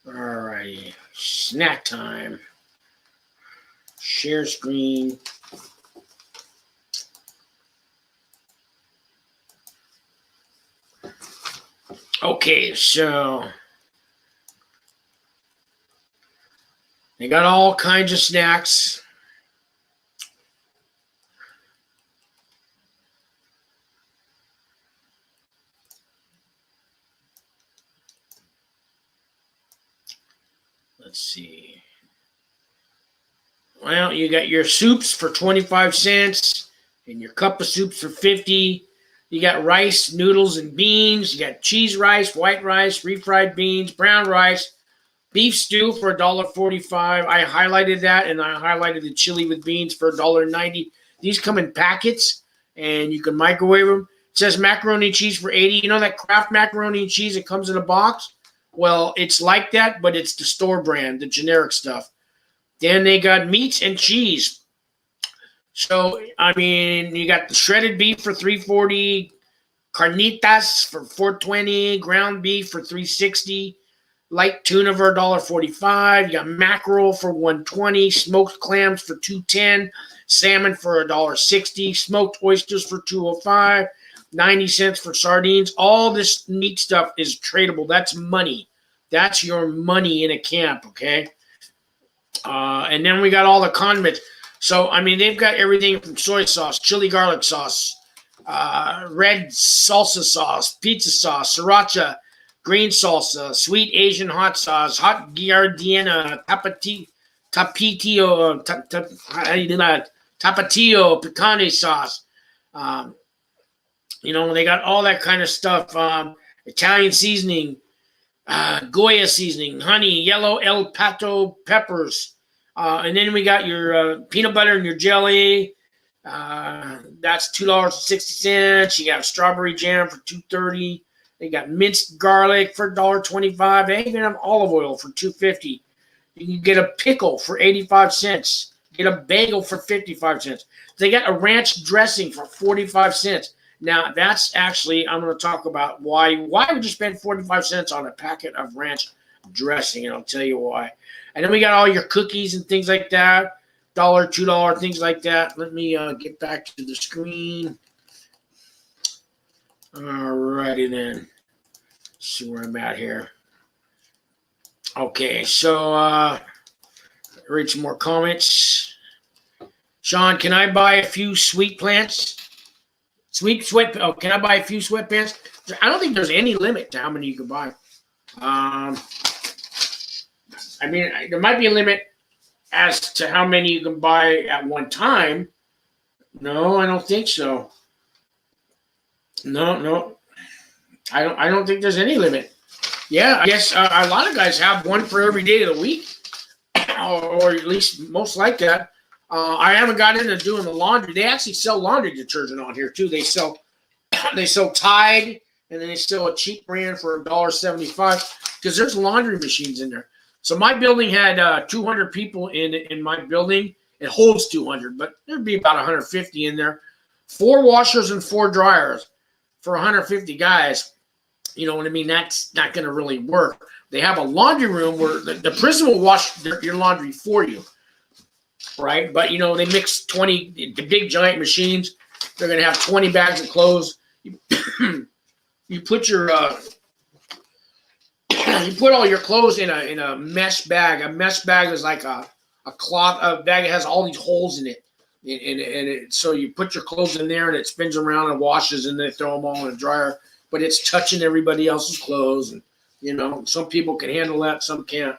All righty, snack time. Share screen. Okay, so they got all kinds of snacks. Let's see. Well, you got your soups for 25 cents and your cup of soups for 50. You got rice, noodles, and beans. You got cheese rice, white rice, refried beans, brown rice, beef stew for $1.45. I highlighted that, and I highlighted the chili with beans for $1.90. These come in packets, and you can microwave them. It says macaroni and cheese for $80. You know that Kraft macaroni and cheese that comes in a box? Well, it's like that, but it's the store brand, the generic stuff. Then they got meats and cheese. So, I mean, you got the shredded beef for $3.40, carnitas for $4.20, ground beef for $3.60, light tuna for $1.45. You got mackerel for $1.20, smoked clams for $2.10, salmon for $1.60, smoked oysters for $2.05, 90 cents for sardines. All this meat stuff is tradable. That's money. That's your money in a camp, okay? And then we got all the condiments. So, I mean, they've got everything from soy sauce, chili garlic sauce, red salsa sauce, pizza sauce, sriracha, green salsa, sweet Asian hot sauce, hot giardina, tapatio, picante sauce. They got all that kind of stuff. Italian seasoning, Goya seasoning, honey, yellow El Pato peppers. And then we got your peanut butter and your jelly. That's $2.60. You got strawberry jam for $2.30. They got minced garlic for $1.25. They even have olive oil for $2.50. You can get a pickle for 85 cents. Get a bagel for 55 cents. They got a ranch dressing for 45 cents. Now, that's actually, I'm going to talk about why would you spend 45 cents on a packet of ranch dressing, and I'll tell you why. And then we got all your cookies and things like that. $2, things like that. Let me get back to the screen. All righty then. Let's see where I'm at here. Okay, so read some more comments. Sean, can I buy a few sweet plants? Can I buy a few sweatpants? I don't think there's any limit to how many you can buy. I mean, there might be a limit as to how many you can buy at one time. No, I don't think so. No. I don't think there's any limit. Yeah, I guess a lot of guys have one for every day of the week, or at least most like that. I haven't got into doing the laundry. They actually sell laundry detergent on here too. They sell Tide, and then they sell a cheap brand for $1.75 because there's laundry machines in there. So my building had 200 people in my building. It holds 200, but there'd be about 150 in there. 4 washers and 4 dryers for 150 guys. You know what I mean? That's not going to really work. They have a laundry room where the prison will wash your laundry for you, right? But, you know, they mix 20, the big giant machines. They're going to have 20 bags of clothes. You put your you put all your clothes in a mesh bag. A mesh bag is like a cloth bag. It has all these holes in it. So you put your clothes in there, and it spins around and washes, and they throw them all in a dryer. But it's touching everybody else's clothes, and you know, some people can handle that, some can't.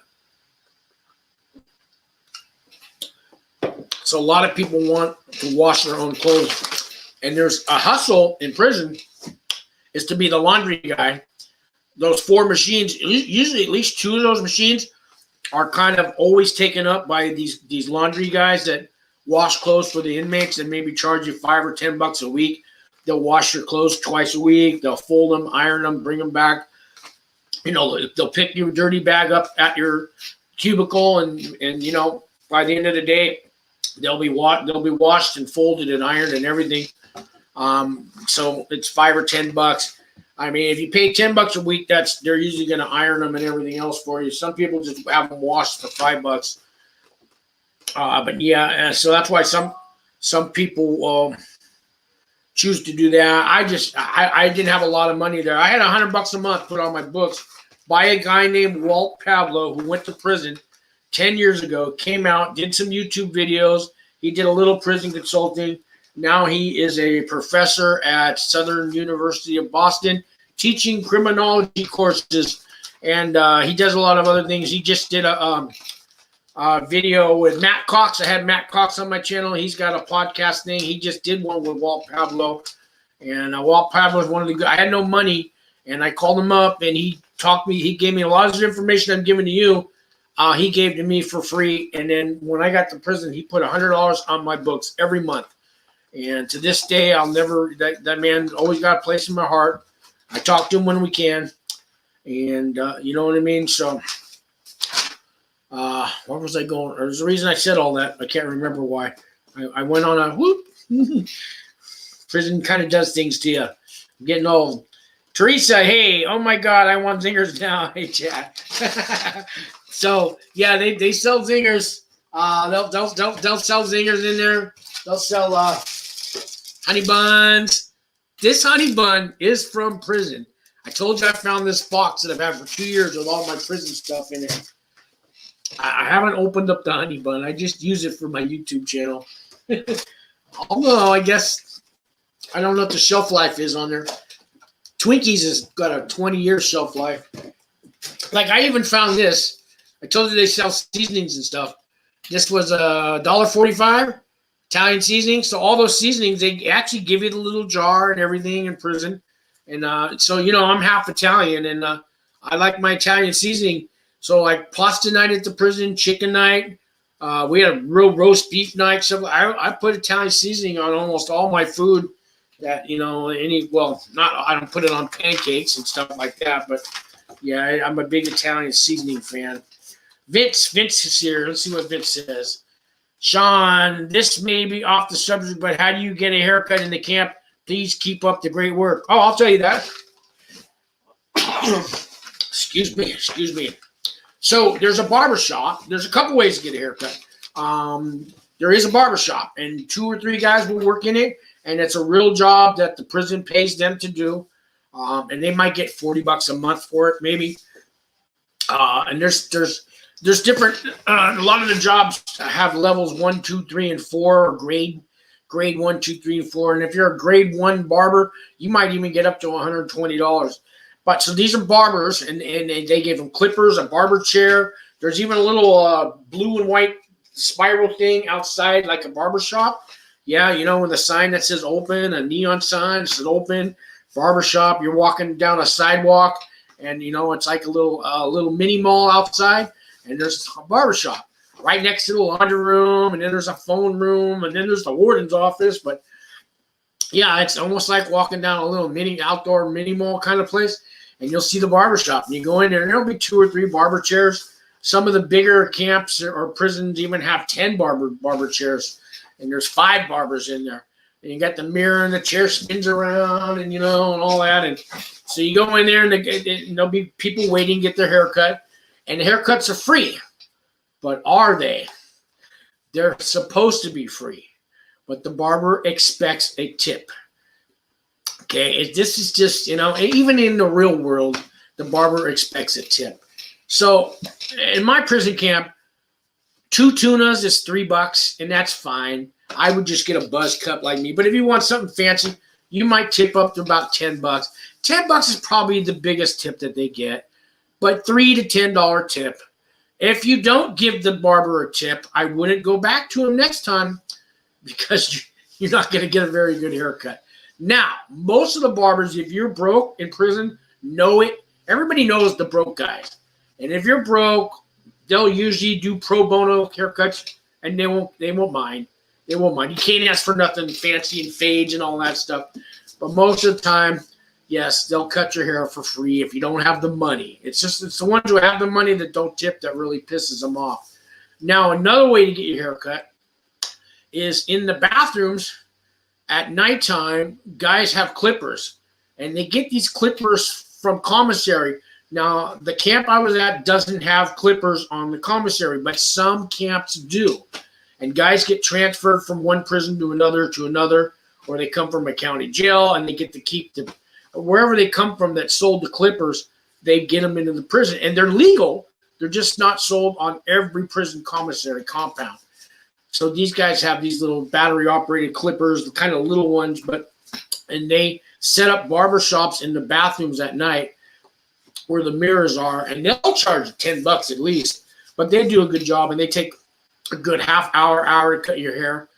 So a lot of people want to wash their own clothes, and there's a hustle in prison is to be the laundry guy. Those 4 machines, usually at least 2 of those machines are kind of always taken up by these laundry guys that wash clothes for the inmates and maybe charge you $5 or $10 a week. They'll wash your clothes twice a week. They'll fold them, iron them, bring them back. You know, they'll pick your dirty bag up at your cubicle, and you know, by the end of the day, they'll be washed and folded and ironed and everything. So it's $5 or $10. I mean, if you pay $10 a week, they're usually going to iron them and everything else for you. Some people just have them washed for $5. But yeah, so that's why some people choose to do that. I didn't have a lot of money there. I had $100 a month put on my books by a guy named Walt Pablo, who went to prison 10 years ago, came out, did some YouTube videos. He did a little prison consulting. Now he is a professor at Southern University of Boston, teaching criminology courses, and he does a lot of other things. He just did a video with Matt Cox. I had Matt Cox on my channel. He's got a podcast thing. He just did one with Walt Pablo, and Walt Pablo is one of the good. I had no money, and I called him up, and he talked me. He gave me a lot of information I'm giving to you. He gave to me for free, and then when I got to prison, he put $100 on my books every month. And to this day, I'll never. That man always got a place in my heart. I talk to him when we can, and you know what I mean. So. Where was I going? There's a reason I said all that. I can't remember why. I went on a whoop. Prison kind of does things to you. I'm getting old. Teresa, hey, oh my God, I want zingers now. Hey, chat. So yeah, they sell zingers. They'll sell zingers in there. They'll sell honey buns. This honey bun is from prison. I told you I found this box that I've had for 2 years with all my prison stuff in it. I haven't opened up the honey bun. I just use it for my YouTube channel. Although I guess I don't know what the shelf life is on there. Twinkies has got a 20-year shelf life. Like I even found this. I told you they sell seasonings and stuff. This was $1.45 Italian seasoning. So all those seasonings, they actually give you the little jar and everything in prison. And so, you know, I'm half Italian, and I like my Italian seasoning. So like pasta night at the prison, chicken night. We had a real roast beef night. So I put Italian seasoning on almost all my food. That, you know, I don't put it on pancakes and stuff like that. But yeah, I'm a big Italian seasoning fan. Vince is here. Let's see what Vince says. Sean, this may be off the subject, but how do you get a haircut in the camp? Please keep up the great work. Oh, I'll tell you that. Excuse me. So there's a barber shop. There's a couple ways to get a haircut. there is a barbershop, and 2 or 3 guys will work in it, and it's a real job that the prison pays them to do, and they might get $40 a month for it, maybe. And there's different. A lot of the jobs have levels 1, 2, 3, and 4, or grade 1, 2, 3, and 4. And if you're a grade 1 barber, you might even get up to $120. But so these are barbers, and they gave them clippers, a barber chair. There's even a little blue and white spiral thing outside, like a barber shop. Yeah, you know, with a sign that says open, a neon sign that says open, barber shop. You're walking down a sidewalk, and you know it's like a little mini mall outside, and there's a barber shop right next to the laundry room, and then there's a phone room, and then there's the warden's office. But yeah, it's almost like walking down a little outdoor mini mall kind of place, and you'll see the barber shop, and you go in there, and there'll be 2 or 3 barber chairs. Some of the bigger camps or prisons even have 10 barber chairs, and there's 5 barbers in there. And you got the mirror, and the chair spins around, and you know, and all that. And so you go in there, and there'll be people waiting to get their haircut, and the haircuts are free. But are they? They're supposed to be free, but the barber expects a tip. Okay, this is just, you know, even in the real world, the barber expects a tip. So in my prison camp, 2 tunas is $3, and that's fine. I would just get a buzz cut like me. But if you want something fancy, you might tip up to about $10. $10 is probably the biggest tip that they get, but $3 to $10 tip. If you don't give the barber a tip, I wouldn't go back to him next time, because you're not going to get a very good haircut. Now, most of the barbers, if you're broke in prison, know it. Everybody knows the broke guys. And if you're broke, they'll usually do pro bono haircuts, and they won't mind. They won't mind. You can't ask for nothing fancy and fades and all that stuff. But most of the time, yes, they'll cut your hair for free if you don't have the money. It's the ones who have the money that don't tip that really pisses them off. Now, another way to get your hair cut is in the bathrooms at nighttime. Guys have clippers, and they get these clippers from Commissary. Now, the camp I was at doesn't have clippers on the Commissary, but some camps do. And guys get transferred from one prison to another, or they come from a county jail, and they get to keep the wherever they come from that sold the clippers. They get them into the prison, and they're legal. They're just not sold on every prison commissary compound. So these guys have these little battery-operated clippers, the kind of little ones, and they set up barber shops in the bathrooms at night where the mirrors are, and they'll charge $10 at least, but they do a good job, and they take a good half hour to cut your hair.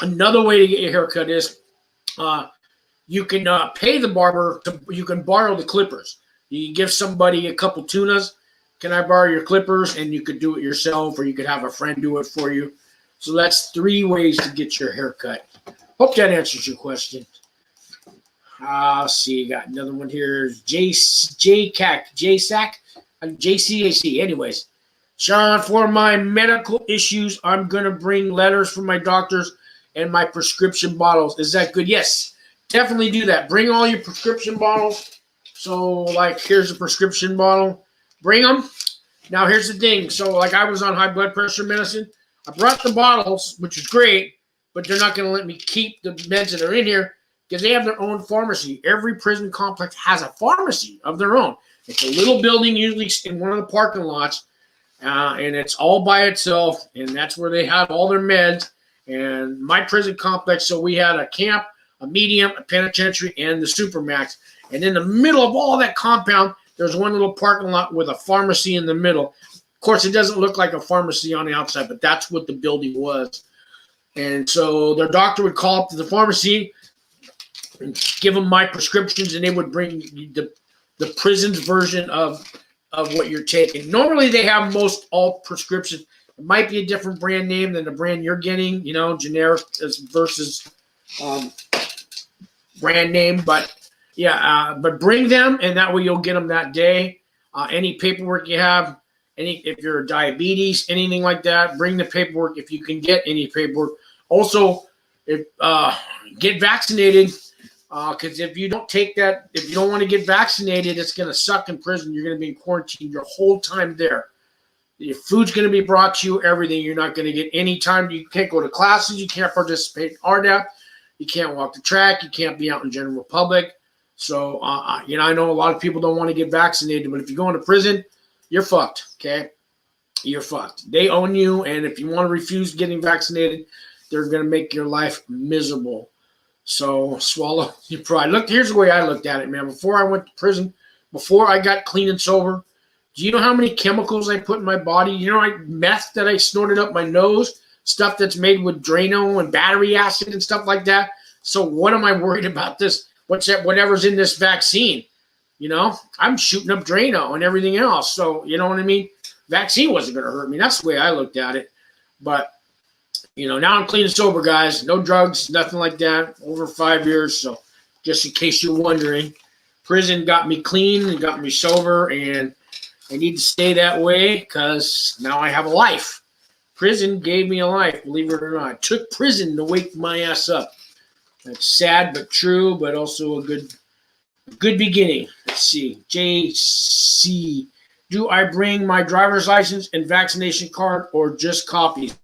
Another way to get your hair cut is you can pay the barber. You can borrow the clippers. You give somebody a couple tunas. Can I borrow your clippers? And you could do it yourself, or you could have a friend do it for you. So that's 3 ways to get your hair cut. Hope that answers your question. Let's see, got another one here. JCAC. Anyways, Sean, for my medical issues, I'm going to bring letters from my doctors and my prescription bottles. Is that good? Yes, definitely do that. Bring all your prescription bottles. So, like, here's a prescription bottle. Bring them. Now, here's the thing. So, like, I was on high blood pressure medicine. I brought the bottles, which is great, but they're not going to let me keep the meds that are in here because they have their own pharmacy. Every prison complex has a pharmacy of their own. It's a little building, usually in one of the parking lots. And it's all by itself, and that's where they have all their meds. And my prison complex, so we had a camp, a medium, a penitentiary, and the supermax. And in the middle of all that compound, there's one little parking lot with a pharmacy in the middle. Of course, it doesn't look like a pharmacy on the outside, but that's what the building was. And so their doctor would call up to the pharmacy and give them my prescriptions, and they would bring the prison's version of what you're taking. Normally, they have most all prescriptions. It might be a different brand name than the brand you're getting, you know, generic versus brand name. But, yeah, but bring them, and that way you'll get them that day. Any paperwork you have, if you're diabetes, anything like that, bring the paperwork if you can get any paperwork. Also, get vaccinated. Because if you don't take that, if you don't want to get vaccinated, it's going to suck in prison. You're going to be in quarantine your whole time there. Your food's going to be brought to you, everything. You're not going to get any time. You can't go to classes. You can't participate in RDAP. You can't walk the track. You can't be out in general public. So, I know a lot of people don't want to get vaccinated, but if you go into prison, you're fucked, okay? You're fucked. They own you, and if you want to refuse getting vaccinated, they're going to make your life miserable. So swallow your pride. Look, here's the way I looked at it, man. Before I went to prison, before I got clean and sober, do you know how many chemicals I put in my body? You know, meth that I snorted up my nose, stuff that's made with Drano and battery acid and stuff like that. So what am I worried about this? Whatever's in this vaccine? You know, I'm shooting up Drano and everything else. So, you know what I mean? Vaccine wasn't going to hurt me. That's the way I looked at it. But, now I'm clean and sober, guys. No drugs, nothing like that. Over 5 years. So just in case you're wondering, prison got me clean and got me sober. And I need to stay that way because now I have a life. Prison gave me a life, believe it or not. It took prison to wake my ass up. That's sad but true, but also a good beginning. Let's see. JC. Do I bring my driver's license and vaccination card or just copies?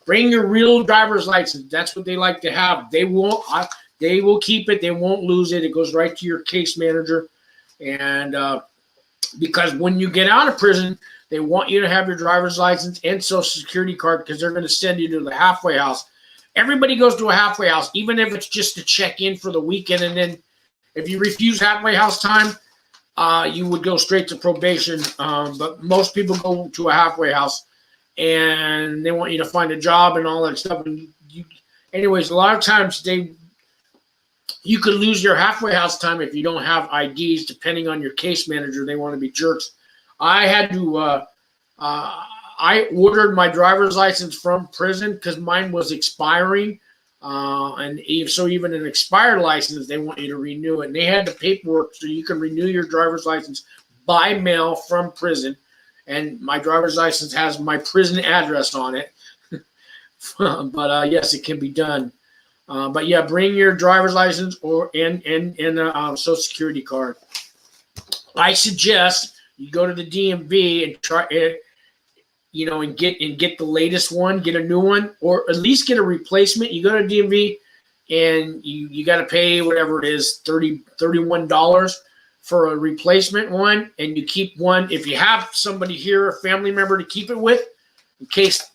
Bring your real driver's license. That's what they like to have. They will keep it. They won't lose it. It goes right to your case manager. And because when you get out of prison, they want you to have your driver's license and social security card because they're going to send you to the halfway house. Everybody goes to a halfway house, even if it's just to check in for the weekend. And then if you refuse halfway house time, you would go straight to probation. But most people go to a halfway house, and they want you to find a job and all that stuff. And anyways, a lot of times you could lose your halfway house time if you don't have IDs, depending on your case manager. They want to be jerks. I had to I ordered my driver's license from prison because mine was expiring. So even an expired license, they want you to renew it. And they had the paperwork so you can renew your driver's license by mail from prison. And my driver's license has my prison address on it. But yes, it can be done. But yeah, bring your driver's license and a social security card. I suggest you go to the DMV and try it, and get the latest one, get a new one, or at least get a replacement. You go to DMV and you got to pay whatever it is, $31 for a replacement one, and you keep one. If you have somebody here, a family member to keep it with, just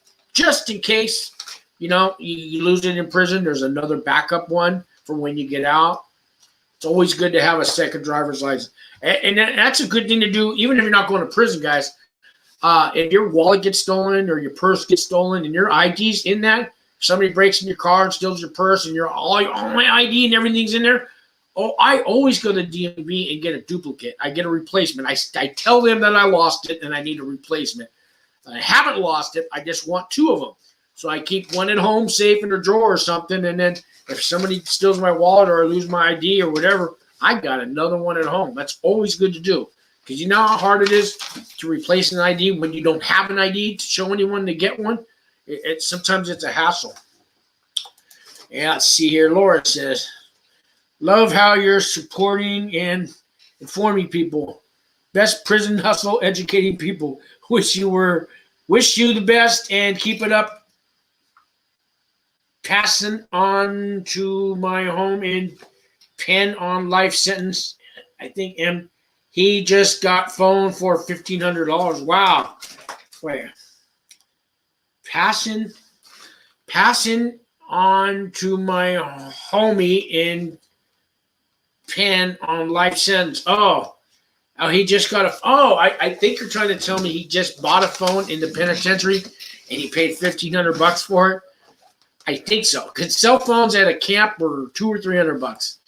in case, you lose it in prison, there's another backup one for when you get out. It's always good to have a second driver's license. And that's a good thing to do, even if you're not going to prison, guys. If your wallet gets stolen or your purse gets stolen and your ID's in that, somebody breaks in your car and steals your purse and all my ID and everything's in there, I always go to DMV and get a duplicate. I get a replacement. I tell them that I lost it and I need a replacement. I haven't lost it. I just want two of them. So I keep one at home safe in a drawer or something, and then if somebody steals my wallet or I lose my ID or whatever, I got another one at home. That's always good to do. Because you know how hard it is to replace an ID when you don't have an ID to show anyone to get one? Sometimes it's a hassle. Yeah, let's see here. Laura says, love how you're supporting and informing people. Best prison hustle, educating people. Wish you the best and keep it up. Passing on to my home in pen on life sentence. I think he just got phone for $1,500. Wow. Wait. Passing on to my homie in pen on life sentence. Oh, he just got I think you're trying to tell me he just bought a phone in the penitentiary and he paid $1,500 for it. I think so, because cell phones at a camp were $200 or $300.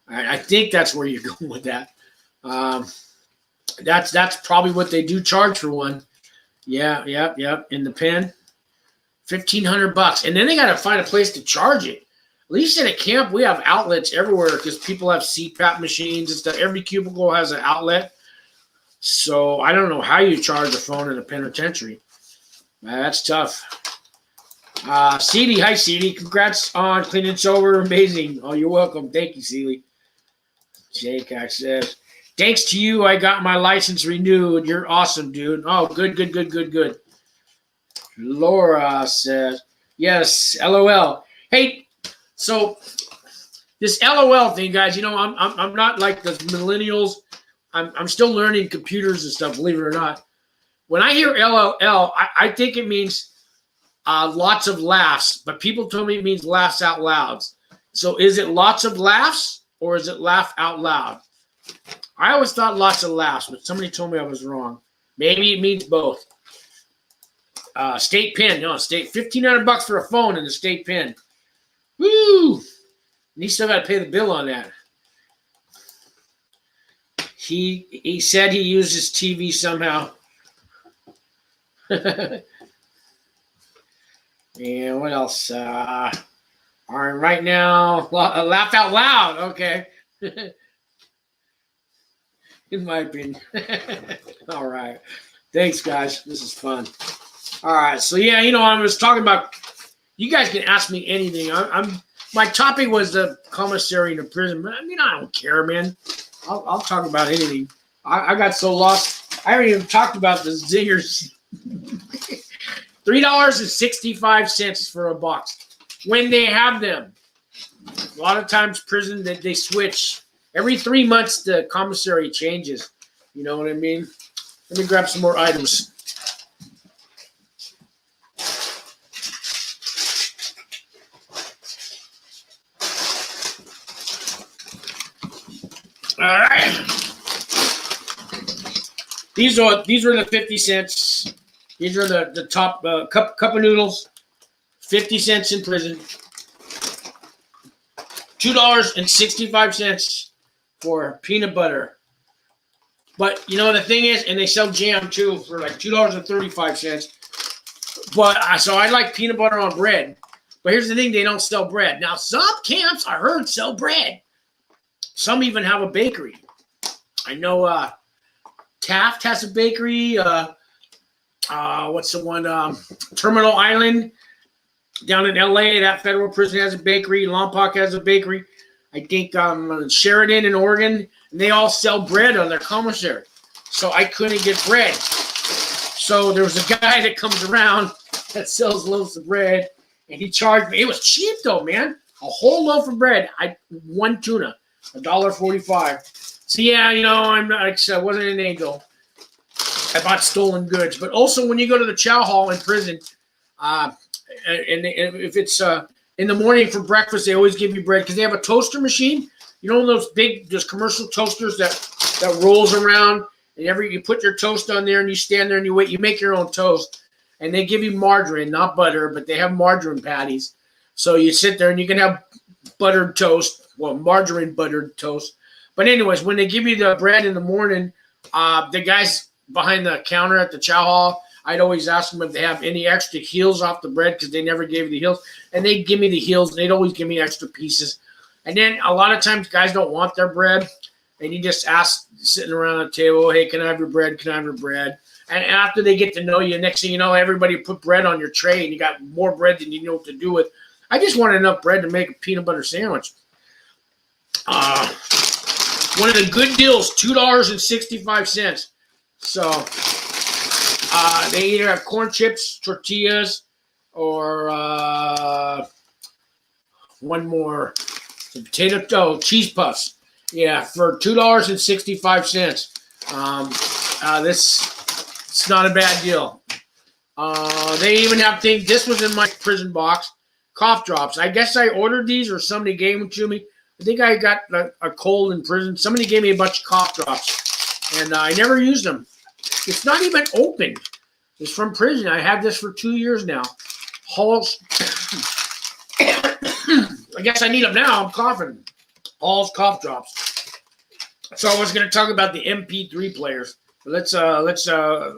I think that's where you're going with that. That's probably what they do charge for one. Yeah. In the pen, $1,500, and then they got to find a place to charge it. At least at a camp, we have outlets everywhere because people have CPAP machines and stuff. Every cubicle has an outlet. So I don't know how you charge a phone in a penitentiary. That's tough. Seeley, hi Seeley. Congrats on clean and sober. Amazing. Oh, you're welcome. Thank you, Seeley. Jake says, Thanks to you, I got my license renewed. You're awesome, dude. Oh, good. Laura says, yes, LOL. Hey, so this LOL thing, guys, I'm not like the millennials. I'm still learning computers and stuff, believe it or not. When I hear LOL, I think it means lots of laughs, but people told me it means laughs out loud. So is it lots of laughs or is it laugh out loud? I always thought lots of laughs, but somebody told me I was wrong. Maybe it means both. State pen, no, state $1,500 for a phone and the state pen. Woo! And he still got to pay the bill on that. He said he used his TV somehow. And what else? All right now, laugh out loud. Okay. In my opinion. All right. Thanks, guys. This is fun. All right. So, yeah, I was talking about, you guys can ask me anything. My topic was the commissary in the prison. But, I don't care, man. I'll talk about anything. I got so lost. I haven't even talked about the zingers. $3.65 for a box when they have them. A lot of times prison that they switch. Every 3 months the commissary changes. You know what I mean? Let me grab some more items. All right. These were the 50 cents. These are the top cup of noodles. 50 cents in prison. $2.65 for peanut butter. But the thing is, and they sell jam too for like $2.35. But so I like peanut butter on bread. But here's the thing, they don't sell bread. Now some camps I heard sell bread. Some even have a bakery. I know Taft has a bakery. What's the one? Terminal Island down in LA. That federal prison has a bakery. Lompoc has a bakery. I think Sheridan in Oregon. And they all sell bread on their commissary. So I couldn't get bread. So there was a guy that comes around that sells loaves of bread. And he charged me. It was cheap though, man. A whole loaf of bread. One tuna. $1.45. So yeah, I'm not, like I wasn't an angel. I bought stolen goods. But also when you go to the chow hall in prison, and if it's in the morning for breakfast, they always give you bread because they have a toaster machine. Those big, just commercial toasters that rolls around, and you put your toast on there and you stand there and you wait. You make your own toast, and they give you margarine, not butter, but they have margarine patties. So you sit there and you can have buttered toast, margarine buttered toast. But anyways, when they give you the bread in the morning, the guys behind the counter at the chow hall, I'd always ask them if they have any extra heels off the bread because they never gave me the heels. And they'd give me the heels, and they'd always give me extra pieces. And then a lot of times guys don't want their bread, and you just ask sitting around the table, hey, can I have your bread? Can I have your bread? And after they get to know you, next thing you know, everybody put bread on your tray, and you got more bread than you know what to do with. I just wanted enough bread to make a peanut butter sandwich. One of the good deals, $2.65. So they either have corn chips, tortillas, or one more, cheese puffs. Yeah, for $2.65. It's not a bad deal. They even have things. This was in my prison box. Cough drops. I guess I ordered these or somebody gave them to me. I think I got a cold in prison. Somebody gave me a bunch of cough drops, and I never used them. It's not even open. It's from prison. I have this for 2 years now. Hall's. I guess I need them now. I'm coughing. Hall's cough drops. So I was going to talk about the MP3 players. Let's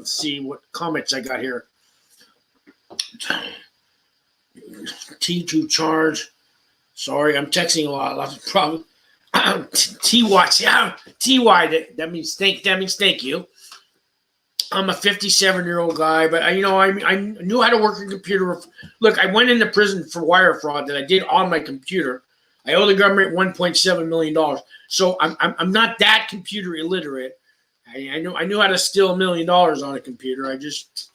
see what comments I got here. T2 charge. Sorry, I'm texting a lot. Lots of problems. TY. Yeah, TY. That means thank you. I'm a 57-year-old guy, but I knew how to work a computer. Look, I went into prison for wire fraud that I did on my computer. I owe the government $1.7 million. So I'm not that computer illiterate. I knew how to steal $1 million on a computer. I just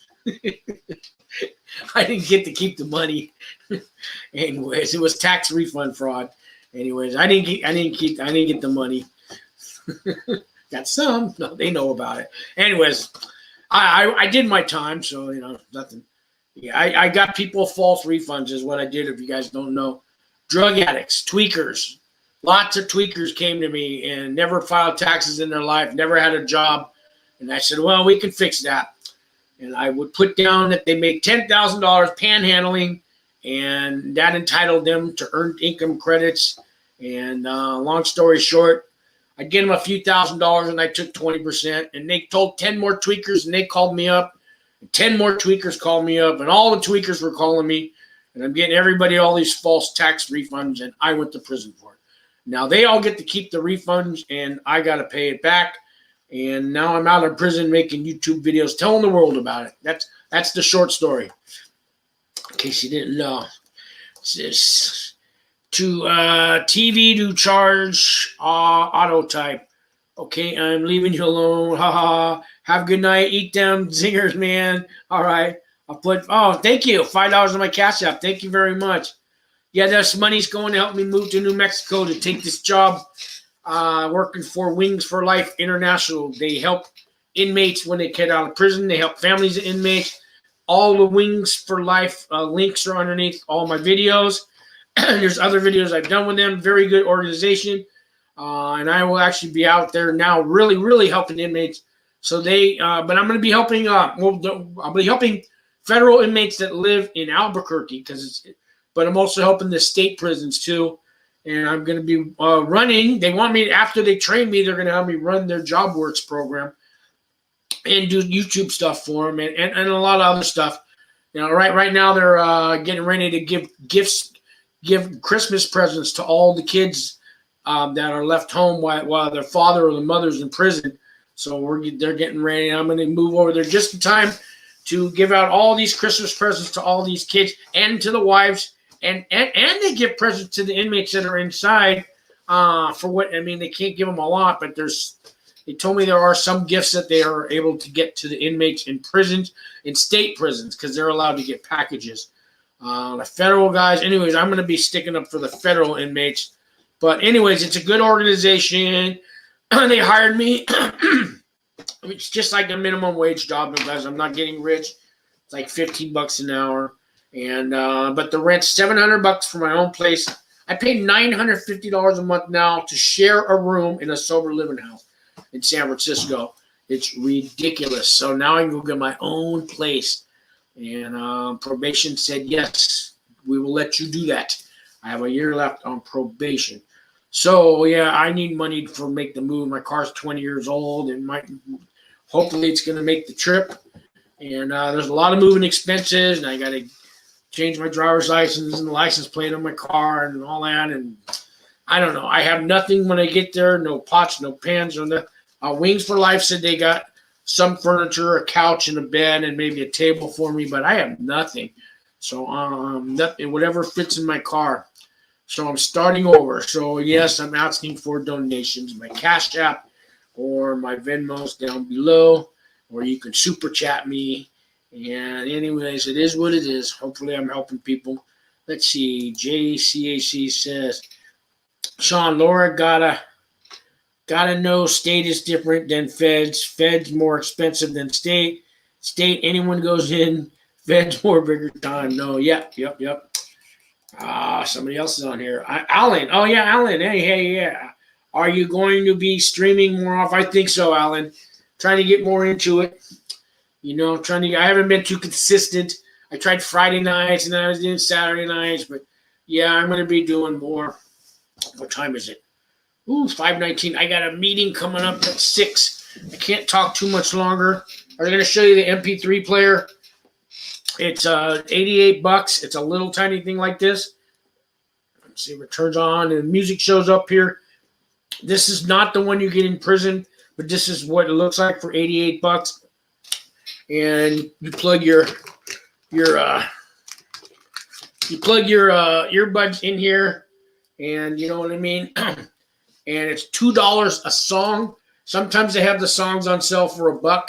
I didn't get to keep the money. Anyways, it was tax refund fraud. Anyways, I didn't get the money. Got some. No, they know about it. Anyways, I did my time, so nothing. Yeah, I got people false refunds is what I did. If you guys don't know, drug addicts, tweakers, lots of tweakers came to me and never filed taxes in their life, never had a job, and I said, well, we can fix that. And I would put down that they make $10,000 panhandling, and that entitled them to earned income credits. And long story short, I'd get them a few $1,000s, and I took 20%. And they told 10 more tweakers, and they called me up. And 10 more tweakers called me up, and all the tweakers were calling me. And I'm getting everybody all these false tax refunds, and I went to prison for it. Now they all get to keep the refunds, and I got to pay it back. And now I'm out of prison making YouTube videos, telling the world about it. That's the short story. In case you didn't know, it says to TV to charge auto type. Okay, I'm leaving you alone. Ha ha. Have a good night. Eat them zingers, man. All right. I'll put. Oh, thank you. $5 on my Cash App. Thank you very much. Yeah, this money's going to help me move to New Mexico to take this job. Working for Wings for Life International. They help inmates when they get out of prison. They help families of inmates. All the Wings for Life links are underneath all my videos. There's other videos I've done with them. Very good organization. And I will actually be out there now really, really helping inmates. So but I'm going to be helping, I'll be helping federal inmates that live in Albuquerque, but I'm also helping the state prisons too. And I'm going to be running. They want me, after they train me, they're going to have me run their JobWorks program and do YouTube stuff for them and a lot of other stuff. Right now they're getting ready to give Christmas presents to all the kids that are left home while their father or the mother's in prison. So they're getting ready. I'm going to move over there just in time to give out all these Christmas presents to all these kids and to the wives. And they give presents to the inmates that are inside for what, I mean, they can't give them a lot, but they told me there are some gifts that they are able to get to the inmates in prisons, in state prisons, because they're allowed to get packages. The federal guys, anyways, I'm going to be sticking up for the federal inmates. But anyways, it's a good organization. They hired me. It's just like a minimum wage job because I'm not getting rich. It's like $15 an hour. And but the rent's $700 for my own place. I pay $950 a month now to share a room in a sober living house in San Francisco. It's ridiculous. So now I can go get my own place. And probation said, yes, we will let you do that. I have a year left on probation. So yeah, I need money for make the move. My car's 20 years old, and hopefully it's going to make the trip. And there's a lot of moving expenses, and I got to change my driver's license and the license plate on my car and all that. And I don't know. I have nothing when I get there. No pots, no pans. Wings for Life said they got some furniture, a couch and a bed and maybe a table for me, but I have nothing. So nothing, whatever fits in my car. So I'm starting over. So yes, I'm asking for donations. My Cash App or my Venmo's down below, or you can super chat me. And anyways, it is what it is. Hopefully I'm helping people. Let's see. JCAC says, Sean, Laura gotta know state is different than feds. Feds more expensive than state. State, anyone goes in. Feds more bigger time. No, yep. Somebody else is on here. Alan. Oh yeah, Alan. Hey, yeah. Are you going to be streaming more off? I think so, Alan. Trying to get more into it. I haven't been too consistent. I tried Friday nights and then I was doing Saturday nights, but yeah, I'm going to be doing more. What time is it? Ooh, 5:19. I got a meeting coming up at 6. I can't talk too much longer. I'm going to show you the MP3 player. It's $88. It's a little tiny thing like this. Let's see if it turns on and the music shows up here. This is not the one you get in prison, but this is what it looks like for $88. And you plug your earbuds in here, and you know what I mean? And it's $2 a song. Sometimes they have the songs on sale for $1.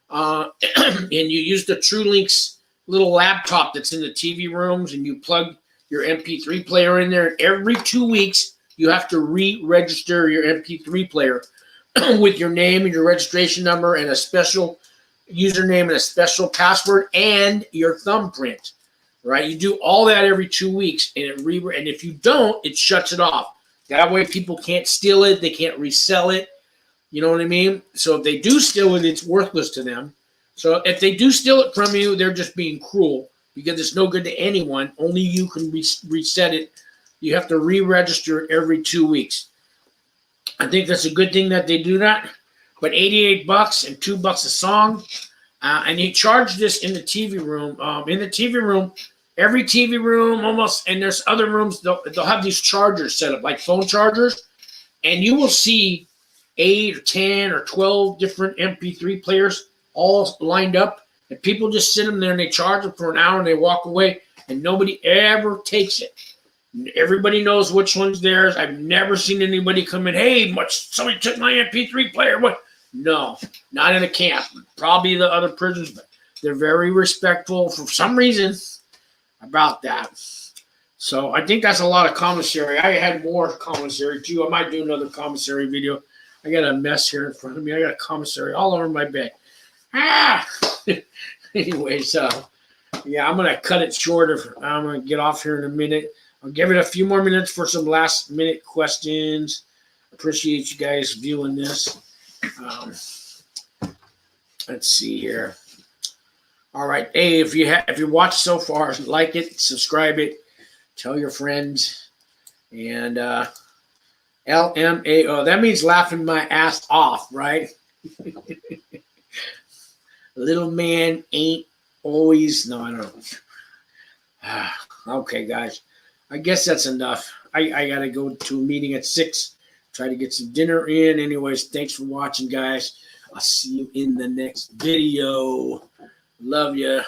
And you use the TrueLinks little laptop that's in the TV rooms, and you plug your MP3 player in there. And every 2 weeks, you have to re-register your MP3 player with your name and your registration number and a special username and a special password and your thumbprint. Right? You do all that every 2 weeks, and and if you don't, it shuts it off. That way, people can't steal it. They can't resell it. You know what I mean? So if they do steal it, it's worthless to them. So if they do steal it from you, they're just being cruel because it's no good to anyone. Only you can reset it. You have to re-register it every 2 weeks. I think that's a good thing that they do that. But $88 and $2 a song. And you charge this in the TV room. In the TV room, every TV room almost, and there's other rooms, they'll have these chargers set up, like phone chargers. And you will see 8 or 10 or 12 different MP3 players all lined up. And people just sit them there and they charge them for an hour and they walk away. And nobody ever takes it. Everybody knows which one's theirs. I've never seen anybody come in, hey, somebody took my MP3 player. What? No, not in a camp. Probably the other prisons, but they're very respectful for some reason about that. So I think that's a lot of commissary. I had more commissary too. I might do another commissary video. I got a mess here in front of me. I got a commissary all over my bed. Anyways, yeah, I'm going to cut it short. I'm going to get off here in a minute. I'll give it a few more minutes for some last minute questions. Appreciate you guys viewing this. Let's see here. All right. Hey, if you watched so far, like it, subscribe it, tell your friends. And LMAO, that means laughing my ass off, right? Little man ain't always, no, I don't know. Okay, guys. I guess that's enough. I got to go to a meeting at 6. Try to get some dinner in. Anyways, thanks for watching, guys. I'll see you in the next video. Love ya.